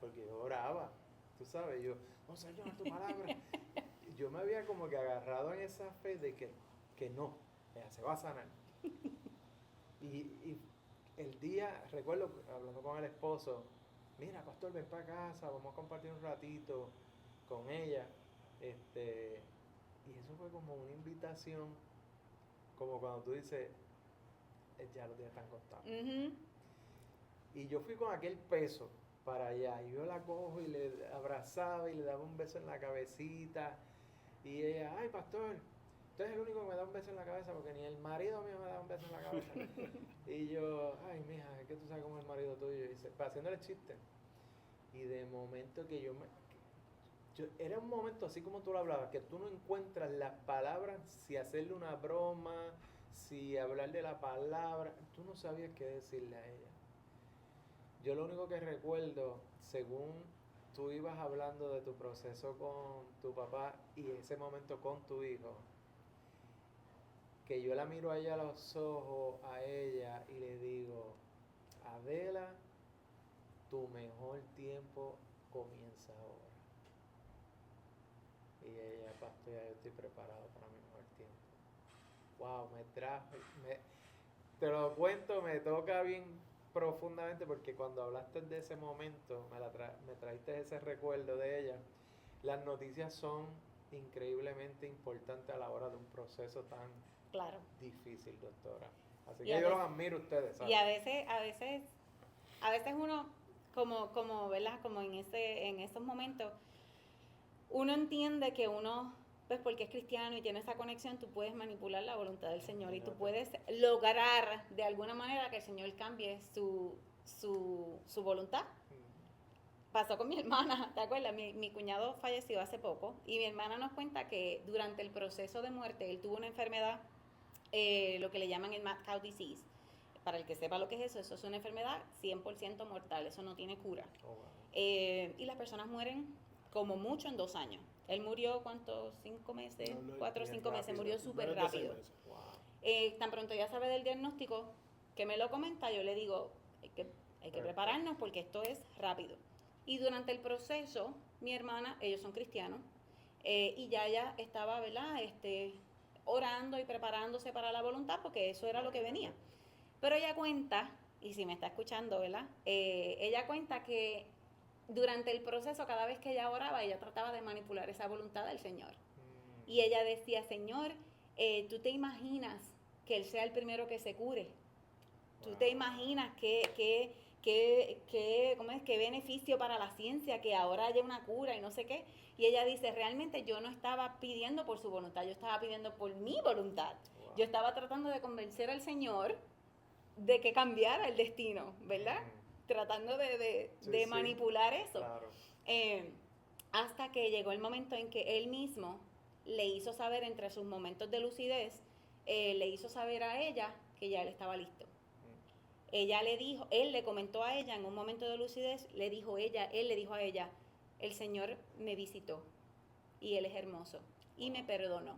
Porque yo oraba. Tú sabes, yo, no, Señor, tu palabra. Yo me había como que agarrado en esa fe de que no, ella se va a sanar. Y el día, recuerdo hablando con el esposo, mira, pastor, ven para casa, vamos a compartir un ratito con ella. Y eso fue como una invitación, como cuando tú dices, ya los días están contados. Ujú. Y yo fui con aquel peso para allá, y yo la cojo y le abrazaba y le daba un beso en la cabecita. Y ella, ay, pastor, usted es el único que me da un beso en la cabeza porque ni el marido mío me da un beso en la cabeza. Y yo, ay, mija, es que tú sabes cómo es el marido tuyo. Y haciéndole chiste. Y de momento que era un momento así como tú lo hablabas, que tú no encuentras las palabras, si hacerle una broma, si hablar de la palabra, tú no sabías qué decirle a ella. Yo lo único que recuerdo, según tú ibas hablando de tu proceso con tu papá y ese momento con tu hijo, que yo la miro a ella a los ojos, a ella, y le digo, Adela, tu mejor tiempo comienza ahora. Y ella, pastor, ya yo estoy preparado para mi mejor tiempo. Wow, te lo cuento, me toca bien profundamente porque cuando hablaste de ese momento, me trajiste ese recuerdo de ella. Las noticias son increíblemente importantes a la hora de un proceso tan Claro. difícil, doctora. Así Y que a yo los veces- admiro a ustedes, ¿sabes? Y a veces uno, como, ¿verdad? Como en esos momentos, uno entiende que uno, pues porque es cristiano y tiene esa conexión, tú puedes manipular la voluntad del Señor y tú puedes lograr de alguna manera que el Señor cambie su voluntad. Pasó con mi hermana, ¿te acuerdas? Mi cuñado falleció hace poco y mi hermana nos cuenta que durante el proceso de muerte él tuvo una enfermedad, lo que le llaman el mad cow disease. Para el que sepa lo que es eso es una enfermedad 100% mortal, eso no tiene cura. Oh, wow. Y las personas mueren como mucho en 2 años. Él murió, ¿cuántos? 5 meses, No, 4 o bien 5 meses, rápido. murió súper Menos de 6 rápido. meses. Wow. Tan pronto ya sabe del diagnóstico, que me lo comenta, yo le digo, hay que prepararnos porque esto es rápido. Y durante el proceso, mi hermana, ellos son cristianos, y ya ella estaba, ¿verdad? Orando y preparándose para la voluntad porque eso era lo que venía. Pero ella cuenta, y si me está escuchando, ¿verdad? Ella cuenta que durante el proceso, cada vez que ella oraba, ella trataba de manipular esa voluntad del Señor. Y ella decía, Señor, tú te imaginas que Él sea el primero que se cure. Tú te imaginas qué beneficio para la ciencia que ahora haya una cura y no sé qué. Y ella dice, realmente yo no estaba pidiendo por su voluntad, yo estaba pidiendo por mi voluntad. Wow. Yo estaba tratando de convencer al Señor de que cambiara el destino, ¿verdad? Tratando de Sí. manipular eso. Claro. Hasta que llegó el momento en que él mismo le hizo saber, entre sus momentos de lucidez, le hizo saber a ella que ya él estaba listo. Ella le dijo, él le comentó a ella en un momento de lucidez, él le dijo a ella, el Señor me visitó y Él es hermoso y me perdonó.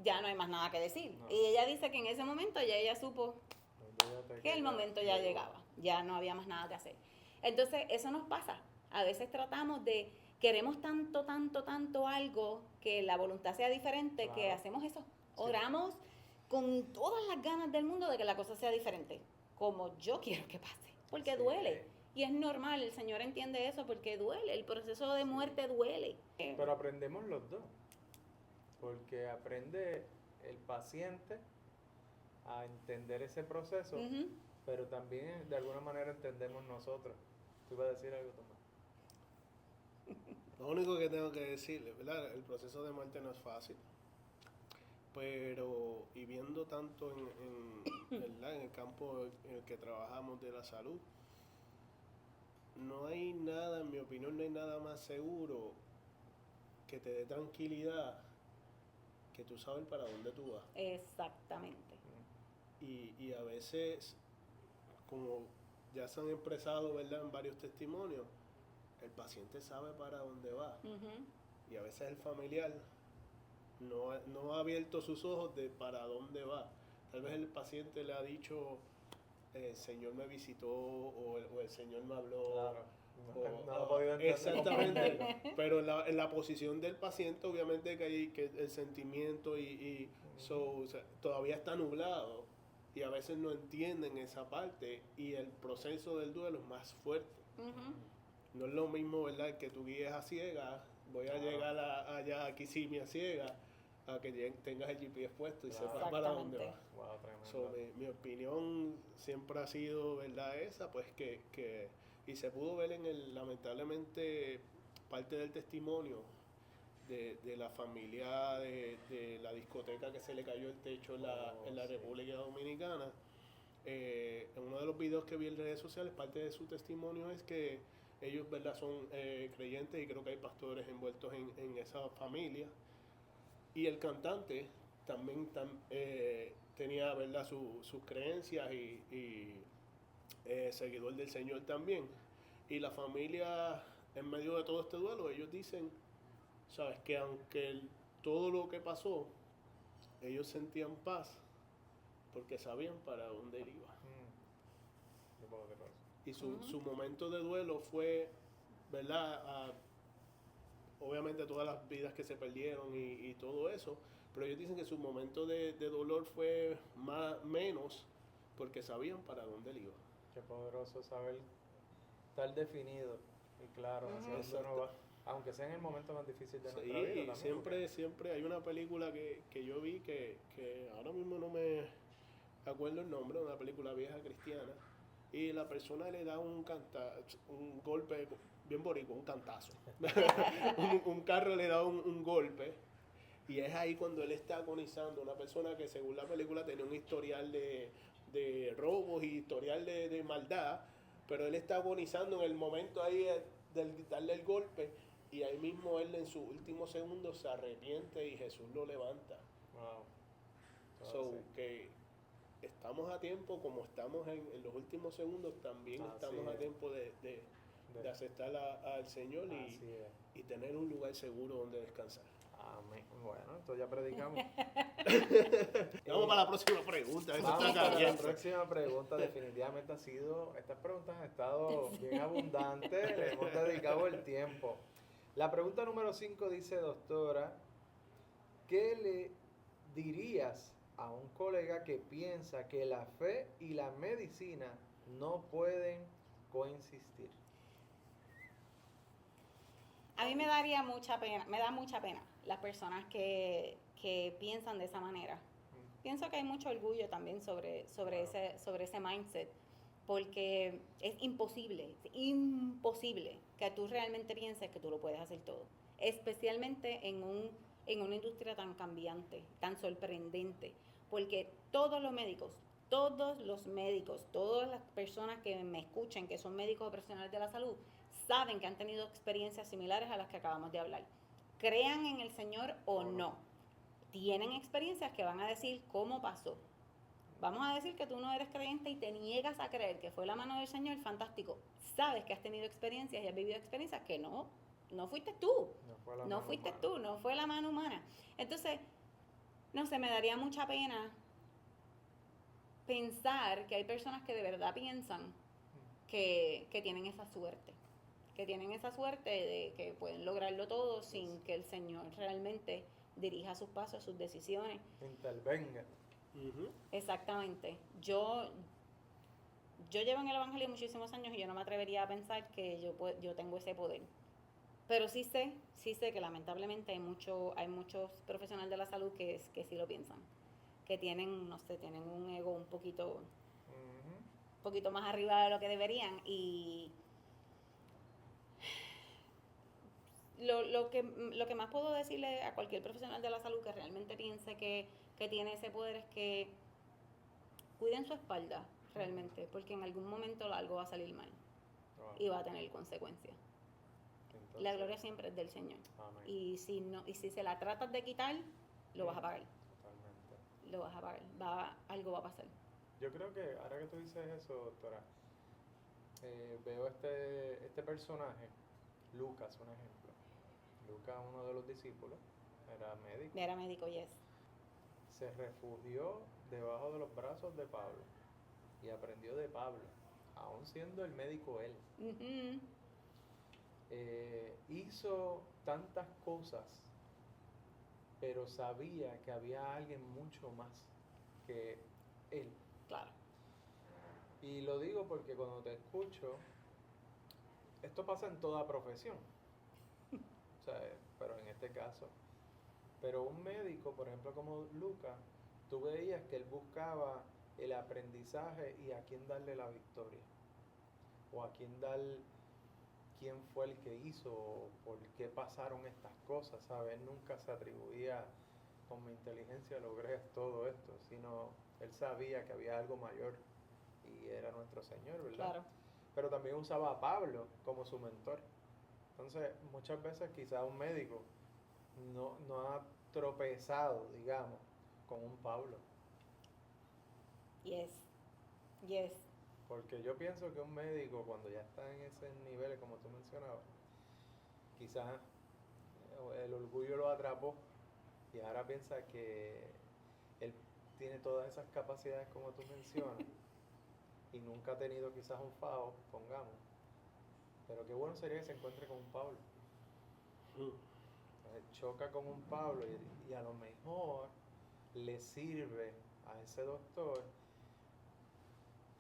ya no hay más nada que decir. No. Y ella dice que en ese momento ya ella supo Olvídate que el ya momento ya llegó. llegaba, ya no había más nada que hacer. Entonces, eso nos pasa. A veces tratamos de, queremos tanto, tanto, tanto algo, que la voluntad sea diferente, que Claro. hacemos eso. Sí. Oramos con todas las ganas del mundo de que la cosa sea diferente, como yo quiero que pase, porque Sí. duele. Y es normal, el Señor entiende eso porque duele, el proceso de muerte duele. Pero aprendemos los dos, porque aprende el paciente a entender ese proceso, Ujú. pero también de alguna manera entendemos nosotros. ¿Tú ibas a decir algo, Tomás? Lo único que tengo que decirle, ¿verdad? El proceso de muerte no es fácil. Pero, y viendo tanto ¿verdad? En el campo en el que trabajamos de la salud, no hay nada, en mi opinión, no hay nada más seguro que te dé tranquilidad que tú sabes para dónde tú vas. Exactamente. Y a veces, como ya se han expresado, ¿verdad? En varios testimonios, el paciente sabe para dónde va. Ujú. Y a veces el familiar no ha abierto sus ojos de para dónde va. Tal vez el paciente le ha dicho, el Señor me visitó o el Señor me habló. Claro. o- No lo he podido entender. Exactamente. Pero en la posición del paciente, obviamente que el sentimiento o sea, todavía está nublado. Y a veces no entienden esa parte. Y el proceso del duelo es más fuerte. Ujú. No es lo mismo, ¿verdad? Que tú guíes a ciegas, voy a Claro. llegar allá a Kissimmee a ciegas, a que tengas el GPS puesto y Claro. sepas para dónde vas. Wow, tremendo. So, mi opinión siempre ha sido, ¿verdad? Esa, pues y se pudo ver lamentablemente, parte del testimonio de la familia de la discoteca que se le cayó el techo en la Sí. República Dominicana. En uno de los videos que vi en redes sociales, parte de su testimonio es que ellos, ¿verdad? Son creyentes y creo que hay pastores envueltos en esa familia. Y el cantante también tenía, ¿verdad? Sus creencias y seguidor del Señor también. Y la familia, en medio de todo este duelo, ellos dicen, ¿sabes? Que aunque todo lo que pasó, ellos sentían paz porque sabían para dónde él iba. Yo puedo creer eso. Y Ujú. su momento de duelo fue, ¿verdad? Obviamente todas las vidas que se perdieron y todo eso, pero ellos dicen que su momento de dolor fue menos porque sabían para dónde él iba. Qué poderoso saber estar definido y claro hacia Ujú. dónde uno va, aunque sea en el momento más difícil de Sí, nuestra vida. y También, siempre hay una película que yo vi que ahora mismo no me acuerdo el nombre, una película vieja cristiana, y la persona le da un golpe bien boricua, un cantazo. un carro le da un golpe, y es ahí cuando él está agonizando, una persona que según la película tenía un historial de robos y historial de maldad, pero él está agonizando en el momento ahí del darle el golpe, y ahí mismo él en su último segundo se arrepiente y Jesús lo levanta. wow. So, que estamos a tiempo, como estamos en los últimos segundos, también Así estamos a es. tiempo de aceptar al Señor Así es. y tener un lugar seguro donde descansar. Amén. Bueno, entonces ya predicamos. Vamos para la próxima pregunta. Eso Vamos está para la caliente. próxima pregunta. Definitivamente estas preguntas han estado bien abundantes. Le hemos dedicado el tiempo. La pregunta número 5 dice, doctora, ¿qué le dirías a un colega que piensa que la fe y la medicina no pueden coexistir? A mí me daría mucha pena, me da mucha pena las personas que piensan de esa manera. Pienso que hay mucho orgullo también sobre ese mindset, porque es imposible que tú realmente pienses que tú lo puedes hacer todo, especialmente en una industria tan cambiante, tan sorprendente, porque todas las personas que me escuchen, que son médicos o profesionales de la salud, saben que han tenido experiencias similares a las que acabamos de hablar. Crean en el Señor o no, tienen experiencias que van a decir cómo pasó. Vamos a decir que tú no eres creyente y te niegas a creer que fue la mano del Señor, fantástico. Sabes que has tenido experiencias y has vivido experiencias que no fuiste tú. No fue la No mano fuiste humana. tú, no fue la mano humana. Entonces, No sé, me daría mucha pena pensar que hay personas que de verdad piensan que tienen esa suerte. Que tienen esa suerte de que pueden lograrlo todo sin que el Señor realmente dirija sus pasos, sus decisiones. Intervenga. Ujú. Exactamente. Yo llevo en el Evangelio muchísimos años y yo no me atrevería a pensar que yo tengo ese poder. Pero sí sé que lamentablemente hay muchos profesionales de la salud que sí lo piensan. Que tienen, no sé, tienen un ego un poquito más arriba de lo que deberían. Y lo que más puedo decirle a cualquier profesional de la salud que realmente piense que tiene ese poder es que cuiden su espalda realmente, porque en algún momento algo va a salir mal Wow. y va a tener consecuencias. Entonces, La gloria siempre es del Señor. amén. Y si se la tratas de quitar, lo vas a pagar. Totalmente. Lo vas a pagar. Algo va a pasar. Yo creo que ahora que tú dices eso, doctora, veo este personaje, Lucas, un ejemplo. Lucas, uno de los discípulos, era médico. Era médico, yes. Se refugió debajo de los brazos de Pablo y aprendió de Pablo, aún siendo el médico él. Ujú. Hizo tantas cosas, pero sabía que había alguien mucho más que él. Claro. Y lo digo porque cuando te escucho, esto pasa en toda profesión, o sea, pero en este caso. Pero un médico, por ejemplo, como Lucas, tú veías que él buscaba el aprendizaje y a quién darle la victoria, o a quién dar quién fue el que hizo, o por qué pasaron estas cosas, ¿sabes? Él nunca se atribuía, con mi inteligencia logré todo esto, sino él sabía que había algo mayor y era nuestro Señor, ¿verdad? Claro. Pero también usaba a Pablo como su mentor. Entonces, muchas veces quizás un médico no ha tropezado, digamos, con un Pablo. Yes. Yes. Porque yo pienso que un médico, cuando ya está en ese nivel, como tú mencionabas, quizás el orgullo lo atrapó y ahora piensa que él tiene todas esas capacidades como tú mencionas y nunca ha tenido quizás un FAO, pongamos. Pero qué bueno sería que se encuentre con un Pablo. Choca con un Pablo y a lo mejor le sirve a ese doctor.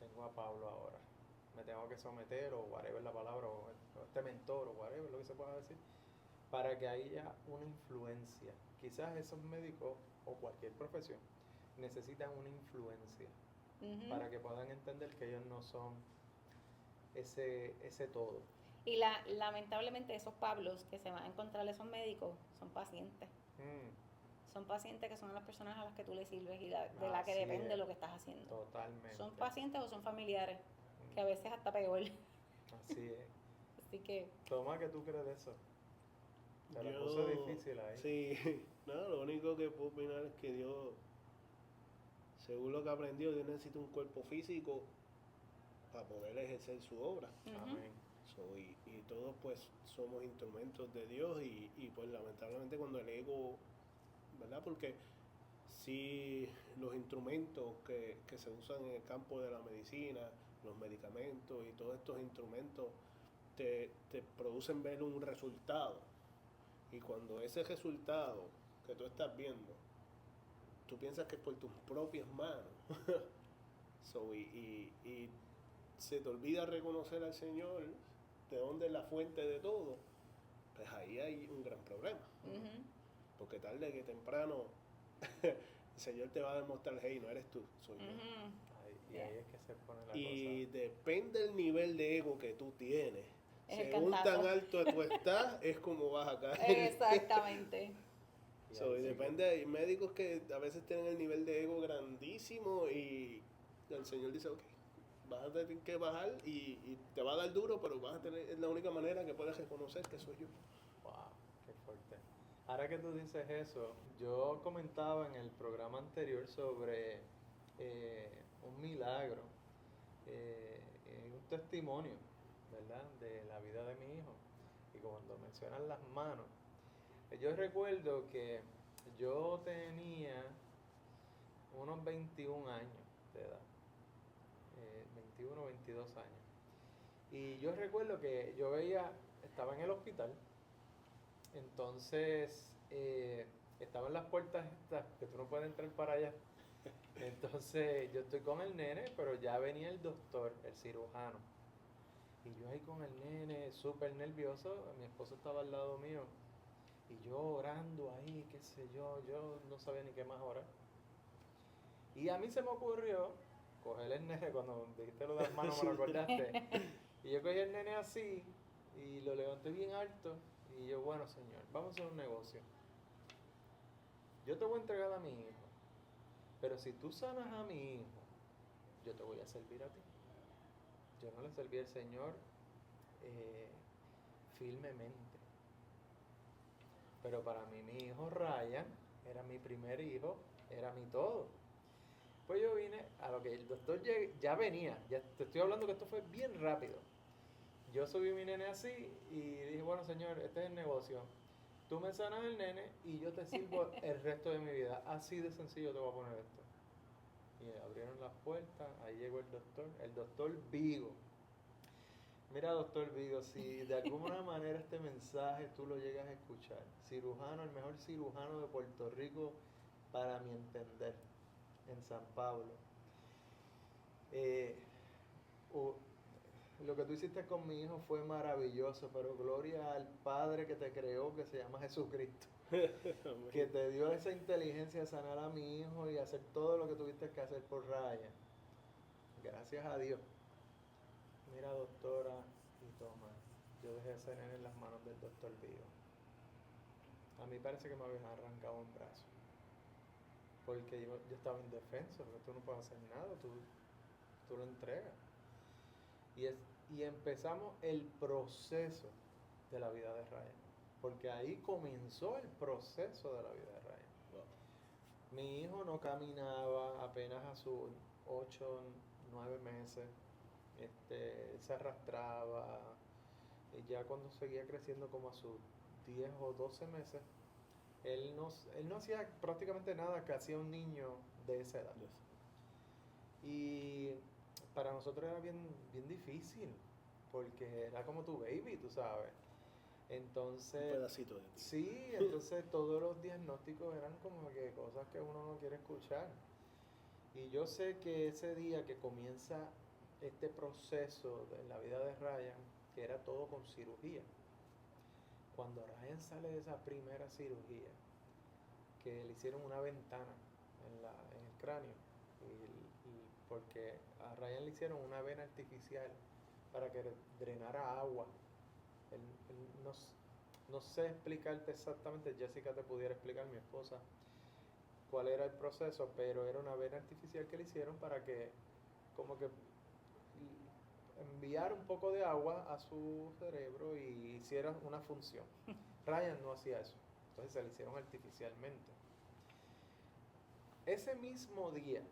Tengo a Pablo ahora, me tengo que someter o whatever la palabra, o este mentor o whatever lo que se pueda decir, para que haya una influencia. Quizás esos médicos o cualquier profesión necesitan una influencia para que puedan entender que ellos no son ese todo. Y lamentablemente esos Pablos que se van a encontrar esos médicos son pacientes. Son pacientes que son las personas a las que tú le sirves y de la que Así depende es. lo que estás haciendo. Totalmente. Son pacientes o son familiares, que a veces hasta peor. Así es. Así que Toma, ¿qué tú crees de eso? Te la puse difícil ahí. Sí, no, lo único que puedo opinar es que Dios, según lo que aprendió, Dios necesita un cuerpo físico para poder ejercer su obra. Amén. Y todos pues somos instrumentos de Dios y pues lamentablemente cuando el ego, ¿verdad? Porque si los instrumentos que se usan en el campo de la medicina, los medicamentos y todos estos instrumentos te producen ver un resultado. Y cuando ese resultado que tú estás viendo, tú piensas que es por tus propias manos, y se te olvida reconocer al Señor, de dónde es la fuente de todo, pues ahí hay un gran problema. Porque tarde que temprano el Señor te va a demostrar, hey, no eres tú, soy yo. Ahí es que se pone la Y cosa. depende del nivel de ego que tú tienes. Es el Según cantazo. tan alto tú estás, es como vas a caer. exactamente. Y depende, hay médicos que a veces tienen el nivel de ego grandísimo y el Señor dice, ok, vas a tener que bajar y te va a dar duro, pero vas a tener, es la única manera que puedes reconocer que soy yo. Wow, qué fuerte. Ahora que tú dices eso, yo comentaba en el programa anterior sobre un milagro, un testimonio, ¿verdad? De la vida de mi hijo. Y cuando mencionan las manos, yo recuerdo que Yo tenía unos 21 años de edad, 21 o 22 años. Y yo recuerdo que yo veía, estaba en el hospital, entonces estaban las puertas estas que tú no puedes entrar para allá. Entonces yo estoy con el nene, pero ya venía el doctor, el cirujano. Y yo ahí con el nene, súper nervioso, mi esposo estaba al lado mío. Y yo orando ahí, qué sé yo no sabía ni qué más orar. Y a mí se me ocurrió coger el nene, cuando dijiste lo de las manos me lo acordaste. Y yo cogí el nene así y lo levanté bien alto. Y yo, bueno, Señor, vamos a hacer un negocio. Yo te voy a entregar a mi hijo. Pero si tú sanas a mi hijo, yo te voy a servir a ti. Yo no le serví al Señor firmemente. Pero para mí mi hijo Ryan era mi primer hijo, era mi todo. Pues yo vine a lo que el doctor ya venía, ya te estoy hablando que esto fue bien rápido. Yo subí mi nene así y dije, bueno Señor, este es el negocio. Tú me sanas el nene y yo te sirvo el resto de mi vida. Así de sencillo te voy a poner esto. Y abrieron las puertas, ahí llegó el doctor Vigo. Mira, doctor Vigo, si de alguna manera este mensaje tú lo llegas a escuchar, cirujano, el mejor cirujano de Puerto Rico para mi entender, en San Pablo. Uh, lo que tú hiciste con mi hijo fue maravilloso, pero gloria al Padre que te creó, que se llama Jesucristo, que te dio esa inteligencia de sanar a mi hijo y hacer todo lo que tuviste que hacer por Ryan. Gracias a Dios. Mira, doctora, y toma, yo dejé ese nene en las manos del doctor Vigo. A mí parece que me habían arrancado un brazo, porque yo estaba indefenso, porque tú no puedes hacer nada, tú lo entregas. Y empezamos el proceso de la vida de Ryan, porque ahí comenzó el proceso de la vida de Ryan. Wow. Mi hijo no caminaba apenas a sus 8, 9 meses, se arrastraba, y ya cuando seguía creciendo como a sus 10 o 12 meses, él no hacía prácticamente nada que hacía un niño de esa edad. Yes. Y para nosotros era bien difícil, porque era como tu baby, tú sabes. Entonces, un pedacito de ti. Sí, entonces todos los diagnósticos eran como que cosas que uno no quiere escuchar. Y yo sé que ese día que comienza este proceso en la vida de Ryan, que era todo con cirugía, cuando Ryan sale de esa primera cirugía, que le hicieron una ventana en el cráneo, porque a Ryan le hicieron una vena artificial para que drenara agua. No sé explicarte exactamente, Jessica te pudiera explicar, mi esposa, cuál era el proceso, pero era una vena artificial que le hicieron para que como que enviar un poco de agua a su cerebro y hiciera una función. Ryan no hacía eso, entonces se le hicieron artificialmente. Ese mismo día,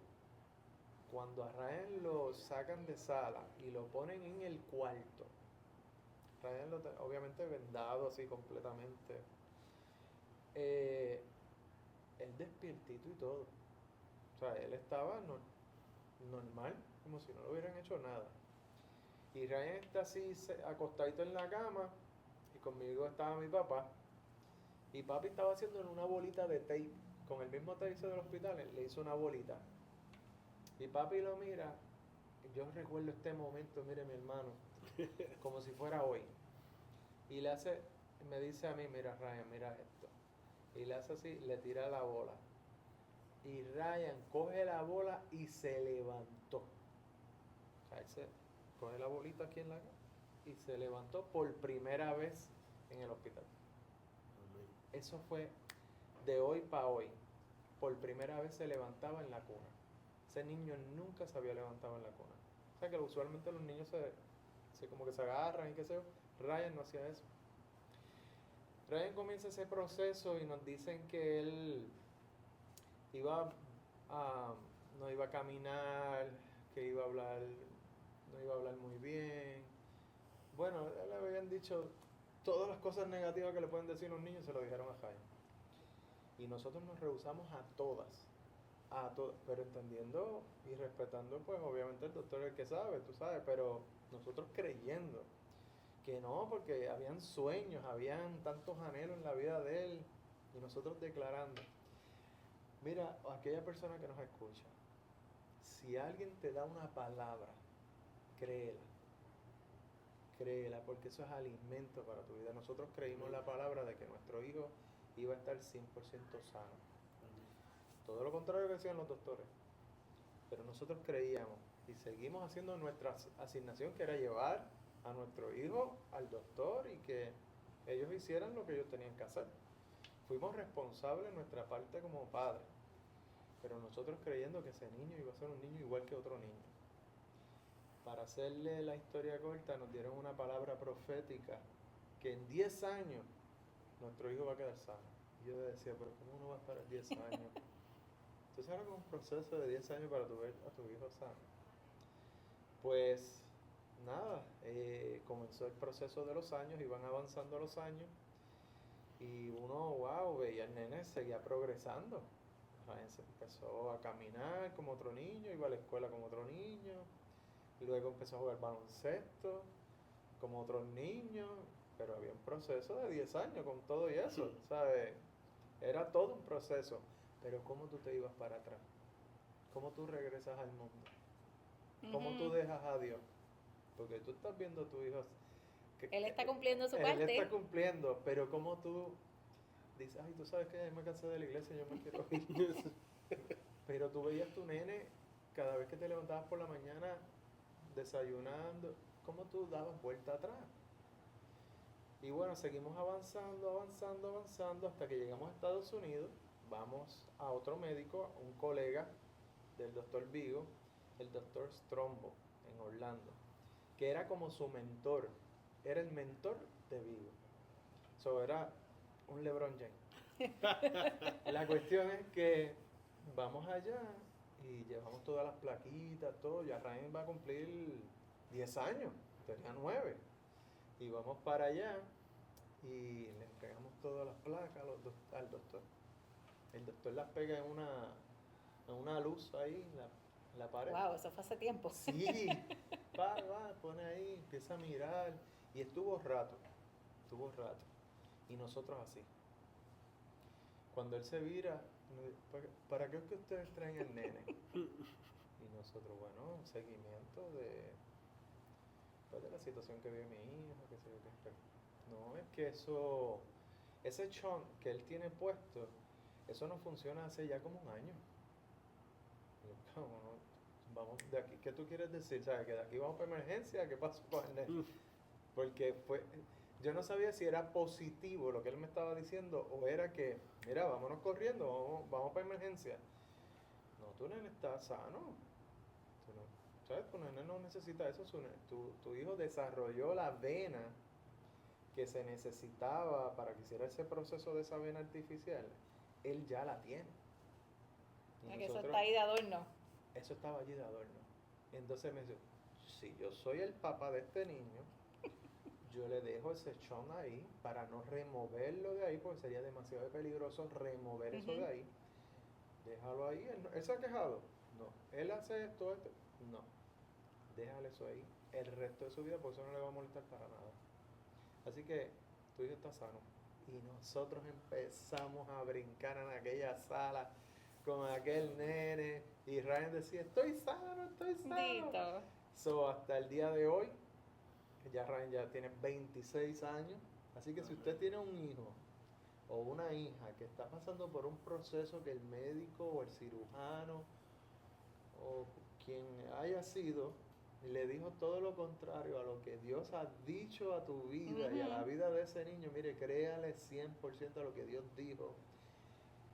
cuando a Ryan lo sacan de sala y lo ponen en el cuarto, Ryan obviamente vendado así completamente, él despiertito y todo. O sea, él estaba normal, como si no lo hubieran hecho nada. Y Ryan está así acostadito en la cama y conmigo estaba mi papá. Y papi estaba haciendo una bolita de tape, con el mismo tape del hospital, le hizo una bolita. Y papi lo mira, yo recuerdo este momento, mire mi hermano, como si fuera hoy. Y me dice a mí, mira Ryan, mira esto. Y le hace así, le tira la bola. Y Ryan coge la bola y se levantó. O sea, él se coge la bolita aquí en la cara y se levantó por primera vez en el hospital. Eso fue de hoy para hoy. Por primera vez se levantaba en la cuna. Ese niño nunca se había levantado en la cuna. O sea que usualmente los niños se como que se agarran y qué sé yo. Ryan no hacía eso. Ryan comienza ese proceso y nos dicen que él no iba a caminar, que no iba a hablar muy bien. Bueno, le habían dicho todas las cosas negativas que le pueden decir a un niño, se lo dijeron a Ryan. Y nosotros nos rehusamos a todas, pero entendiendo y respetando, pues obviamente el doctor es el que sabe, tú sabes, pero nosotros creyendo que no, porque habían sueños, habían tantos anhelos en la vida de él, y nosotros declarando. Mira, aquella persona que nos escucha, si alguien te da una palabra, créela, créela, porque eso es alimento para tu vida. Nosotros creímos la palabra de que nuestro hijo iba a estar 100% sano. Todo lo contrario que decían los doctores. Pero nosotros creíamos y seguimos haciendo nuestra asignación, que era llevar a nuestro hijo al doctor y que ellos hicieran lo que ellos tenían que hacer. Fuimos responsables en nuestra parte como padres, pero nosotros creyendo que ese niño iba a ser un niño igual que otro niño. Para hacerle la historia corta, nos dieron una palabra profética que en 10 años nuestro hijo va a quedar sano. Y yo decía, pero ¿cómo uno va a esperar 10 años? Entonces ahora con un proceso de 10 años para tu ver a tu hijo sano. Pues nada, comenzó el proceso de los años, iban avanzando los años y uno, wow, veía el nene, seguía progresando. Ryan se empezó a caminar como otro niño, iba a la escuela como otro niño, y luego empezó a jugar baloncesto como otros niños, pero había un proceso de 10 años con todo y eso, ¿sabes? Era todo un proceso, pero ¿cómo tú te ibas para atrás? ¿Cómo tú regresas al mundo? ¿Cómo tú dejas a Dios? Porque tú estás viendo a tu hijo. Él está cumpliendo su él parte. Él está cumpliendo, pero ¿cómo tú dices, ay, tú sabes que me cansé de la iglesia, yo me quiero ir? Pero tú veías tu nene cada vez que te levantabas por la mañana desayunando, ¿cómo tú dabas vuelta atrás? Y bueno, seguimos avanzando hasta que llegamos a Estados Unidos. Vamos a otro médico, un colega del doctor Vigo, el doctor Strombo, en Orlando, que era como su mentor, era el mentor de Vigo. So, era un LeBron James. La cuestión es que vamos allá y llevamos todas las plaquitas, todo. Ya Ryan va a cumplir 10 años, tenía 9. Y vamos para allá y le entregamos todas las placas al doctor. El doctor las pega en una luz ahí en la pared. Wow, eso fue hace tiempo. Sí, pone ahí, empieza a mirar. Y estuvo rato. Y nosotros así. Cuando él se vira, ¿para qué es que ustedes traen el nene? Y nosotros, bueno, un seguimiento de la situación que vive mi hija, qué sé yo qué. No, es que ese chon que él tiene puesto, eso no funciona hace ya como un año. Y yo, vamos, de aquí, ¿qué tú quieres decir? ¿Sabes? Que de aquí vamos para emergencia, ¿qué pasó con el nene? Porque yo no sabía si era positivo lo que él me estaba diciendo o era que, mira, vámonos corriendo, vamos para emergencia. No, tu nene está sano. ¿Sabes? Tu nene no necesita eso. Tu hijo desarrolló la vena que se necesitaba para que hiciera ese proceso de esa vena artificial. Él ya la tiene. Que eso está ahí de adorno. Eso estaba allí de adorno. Entonces me dice, si yo soy el papá de este niño, yo le dejo ese chon ahí para no removerlo de ahí, porque sería demasiado peligroso remover eso de ahí. Déjalo ahí. ¿Él se ha quejado? No. ¿Él hace esto? No. Déjale eso ahí el resto de su vida, porque eso no le va a molestar para nada. Así que tu hijo está sano. Y nosotros empezamos a brincar en aquella sala con aquel nene. Y Ryan decía, estoy sano. Dito. So, hasta el día de hoy, ya Ryan ya tiene 26 años. Así que si usted tiene un hijo o una hija que está pasando por un proceso que el médico o el cirujano o quien haya sido le dijo todo lo contrario a lo que Dios ha dicho a tu vida y a la vida de ese niño, mire, créale 100% a lo que Dios dijo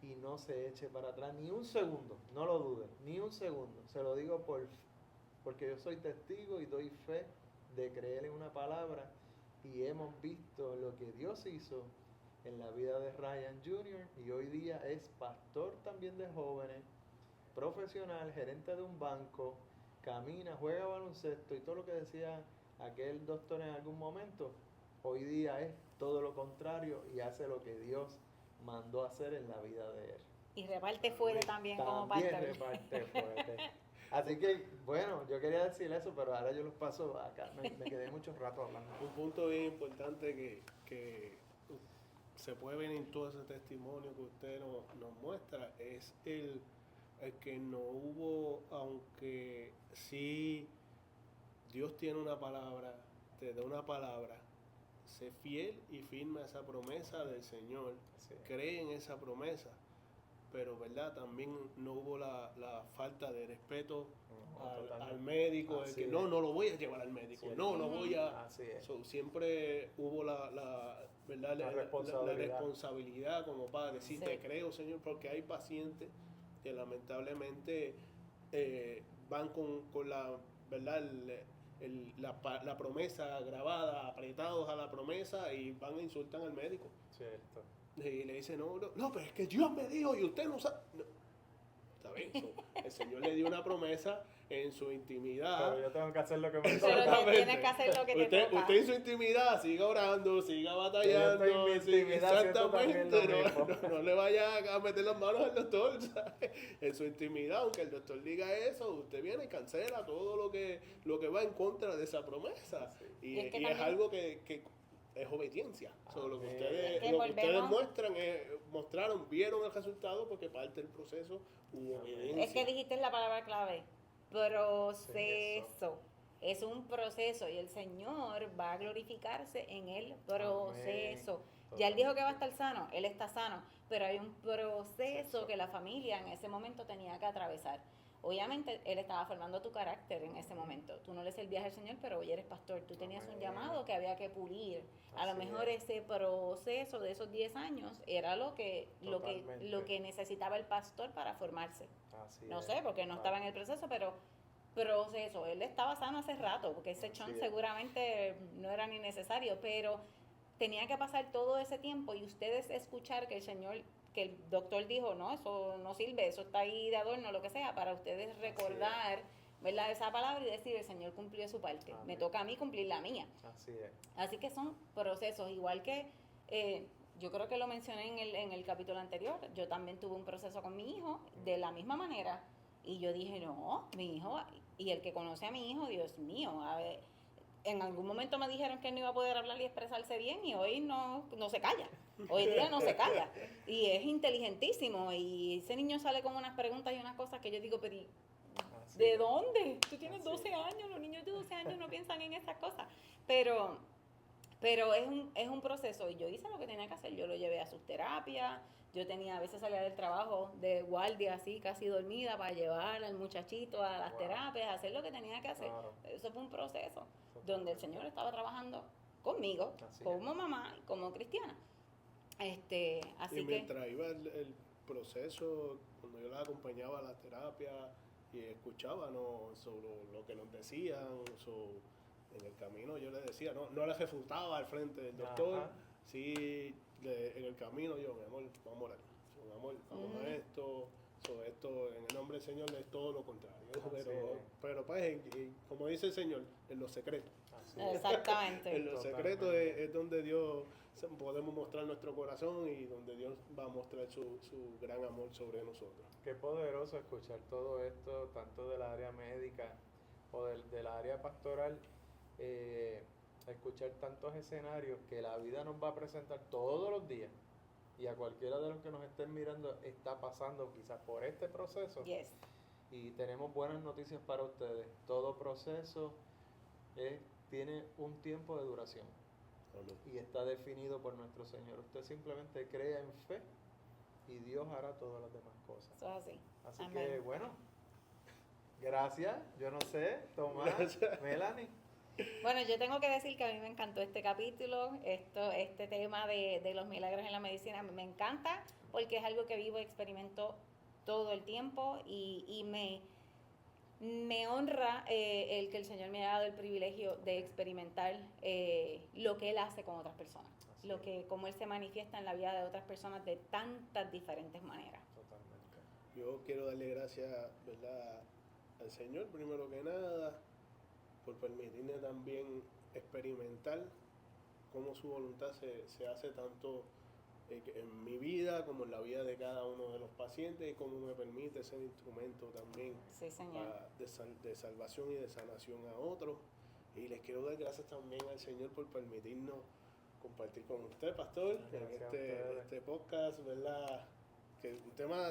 y no se eche para atrás ni un segundo, no lo dude, ni un segundo. Se lo digo porque yo soy testigo y doy fe de creer en una palabra y hemos visto lo que Dios hizo en la vida de Ryan Jr. y hoy día es pastor también de jóvenes, profesional, gerente de un banco, camina, juega baloncesto y todo lo que decía aquel doctor en algún momento, hoy día es todo lo contrario y hace lo que Dios mandó a hacer en la vida de él. Y reparte fuerte también como También pastor. reparte fuerte. Así que, bueno, yo quería decir eso, pero ahora yo los paso acá. Me quedé mucho rato hablando. Un punto bien importante que se puede ver en todo ese testimonio que usted nos muestra es el que no hubo, aunque sí Dios tiene una palabra, te da una palabra, sé fiel y firme a esa promesa del Señor, Sí. cree en esa promesa, pero verdad también no hubo la falta de respeto No, al totalmente. médico, el Así que es. no lo voy a llevar al médico, Sí. no voy a... Así es. So, siempre hubo ¿verdad? La La responsabilidad. responsabilidad como padre. Sí, Sí. te creo, Señor, porque hay pacientes que lamentablemente van con la, ¿verdad? La promesa grabada, apretados a la promesa y van a insultar al médico. Cierto. Y le dicen, no, pero es que Dios me dijo y usted no sabe. No. Está bien, el Señor le dio una promesa en su intimidad. Pero yo tengo que hacer lo que me Pero toca. que tienes que hacer lo que te toca. Usted en su intimidad siga orando, siga batallando. Yo estoy en mi sí, intimidad haciendo también exactamente, lo mismo. no le vaya a meter las manos al doctor. ¿Sabe? En su intimidad, aunque el doctor diga eso, usted viene y cancela todo lo que va en contra de esa promesa. Sí. Y Y es que es también- algo que es obediencia. So, lo que Amén. ustedes, Es que lo que ustedes volvemos- mostraron, vieron el resultado porque parte del proceso hubo Amén. obediencia. Es que dijiste la palabra clave, proceso. Es un proceso y el Señor va a glorificarse en el proceso. Amén. Ya Él dijo que va a estar sano, Él está sano, pero hay un proceso Proceso. que la familia en ese momento tenía que atravesar. Obviamente Él estaba formando tu carácter en ese momento. Tú no le servías al Señor, pero hoy eres pastor. Tú tenías un Amén. llamado que había que pulir. A lo Así mejor es. ese proceso de esos 10 años era lo que Totalmente. necesitaba el pastor para formarse. Así No es. sé, porque no estaba en el proceso, pero proceso. Él estaba sano hace rato, porque ese Así chon es. seguramente no era ni necesario, pero tenía que pasar todo ese tiempo y ustedes escuchar que el Señor, que el doctor dijo, no, eso no sirve, eso está ahí de adorno, lo que sea, para ustedes recordar, ¿verdad? Esa palabra y decir, el Señor cumplió su parte, me Amén. toca a mí cumplir la mía. Así es. Así que son procesos, igual que yo creo que lo mencioné en el capítulo anterior, yo también tuve un proceso con mi hijo de la misma manera y yo dije, no, mi hijo, y el que conoce a mi hijo, Dios mío, a ver, en algún momento me dijeron que él no iba a poder hablar y expresarse bien y hoy no se calla, hoy día no se calla y es inteligentísimo y ese niño sale con unas preguntas y unas cosas que yo digo, pero Así ¿de es. dónde? Tú tienes Así 12 es. años, los niños de 12 años no piensan en esas cosas. Pero es un proceso y yo hice lo que tenía que hacer. Yo lo llevé a sus terapias. Yo tenía, a veces salía del trabajo de guardia así, casi dormida, para llevar al muchachito a las Wow. terapias, hacer lo que tenía que hacer. Claro. Eso fue un proceso Totalmente. donde el Señor estaba trabajando conmigo, Así como es. mamá y como cristiana. Así Y que mientras iba el proceso, cuando yo la acompañaba a la terapia y escuchaba sobre lo que nos decían, en el camino yo le decía, no le refutaba al frente del doctor, Ajá. sí, en el camino yo, mi amor, vamos a orar, mi amor, vamos a esto, en el nombre del Señor es todo lo contrario, Así pero pues, como dice el Señor, en los secretos. Así es. exactamente. En los Totalmente. secretos es donde Dios podemos mostrar nuestro corazón y donde Dios va a mostrar su gran amor sobre nosotros. Qué poderoso escuchar todo esto, tanto del área médica o del área pastoral, escuchar tantos escenarios que la vida nos va a presentar todos los días. Y a cualquiera de los que nos estén mirando está pasando quizás por este proceso. Yes. Y tenemos buenas noticias para ustedes. Todo proceso tiene un tiempo de duración Amén. y está definido por nuestro Señor. Usted simplemente crea en fe y Dios hará todas las demás cosas. Eso es así. Así Amén. que bueno, gracias. Yo no sé, Tomás, Gracias. Melanie. Bueno, yo tengo que decir que a mí me encantó este capítulo, este tema de los milagros en la medicina, me encanta porque es algo que vivo y experimento todo el tiempo y me honra el que el Señor me haya dado el privilegio de experimentar lo que Él hace con otras personas, Así es. cómo Él se manifiesta en la vida de otras personas de tantas diferentes maneras. Totalmente. Yo quiero darle gracias, ¿verdad?, al Señor primero que nada por permitirme también experimentar cómo su voluntad se hace tanto en mi vida, como en la vida de cada uno de los pacientes, y como me permite ser instrumento también Sí, Señor. de salvación y de sanación a otros. Y les quiero dar gracias también al Señor por permitirnos compartir con usted, pastor, Gracias en a ustedes. este podcast, ¿verdad? Que un tema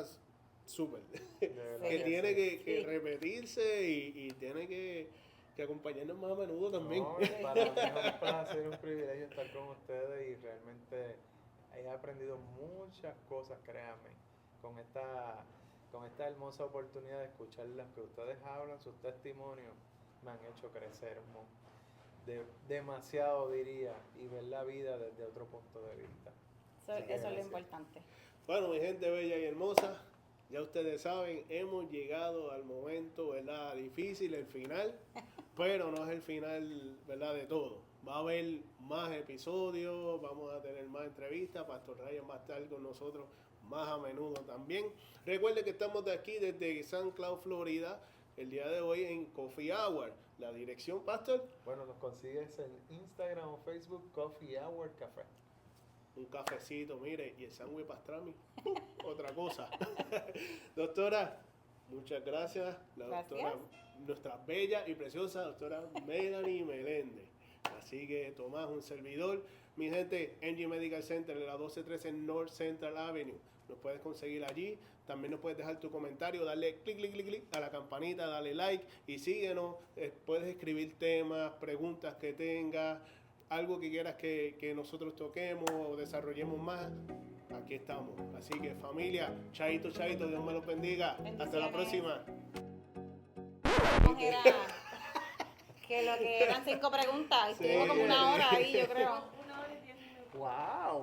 súper, De verdad que Sí. tiene que Sí. repetirse y tiene que acompañarnos más a menudo también. No, y para mí es un placer, un privilegio estar con ustedes y realmente he aprendido muchas cosas, créanme, con esta hermosa oportunidad de escuchar las que ustedes hablan, sus testimonios, me han hecho crecer demasiado, diría, y ver la vida desde otro punto de vista. Eso es lo Gracias. importante. Bueno, mi gente bella y hermosa, ya ustedes saben, hemos llegado al momento, ¿verdad? Difícil, el final, pero no es el final, ¿verdad? De todo. Va a haber más episodios, vamos a tener más entrevistas, Pastor Ryan va a estar con nosotros más a menudo también. Recuerden que estamos de aquí desde San Cloud, Florida, el día de hoy en Coffee Hour. La dirección, Pastor, Bueno, nos consigues en Instagram o Facebook, Coffee Hour Café. un cafecito, mire, y el sándwich pastrami, otra cosa. Doctora, muchas gracias. La doctora, nuestra bella y preciosa doctora Melanie Meléndez. Así que Tomás, un servidor. Mi gente, NG Medical Center, en la 1213 North Central Avenue. Nos puedes conseguir allí. También nos puedes dejar tu comentario, darle clic, clic, clic, clic a la campanita, darle like y síguenos. Puedes escribir temas, preguntas que tengas, algo que quieras que nosotros toquemos o desarrollemos más. Aquí estamos. Así que familia, chaito, chaito, Dios me los bendiga. Hasta la Bendiciones. próxima. Era que lo que eran 5 preguntas, Sí. estuvo como una hora ahí, yo creo. ¡Wow!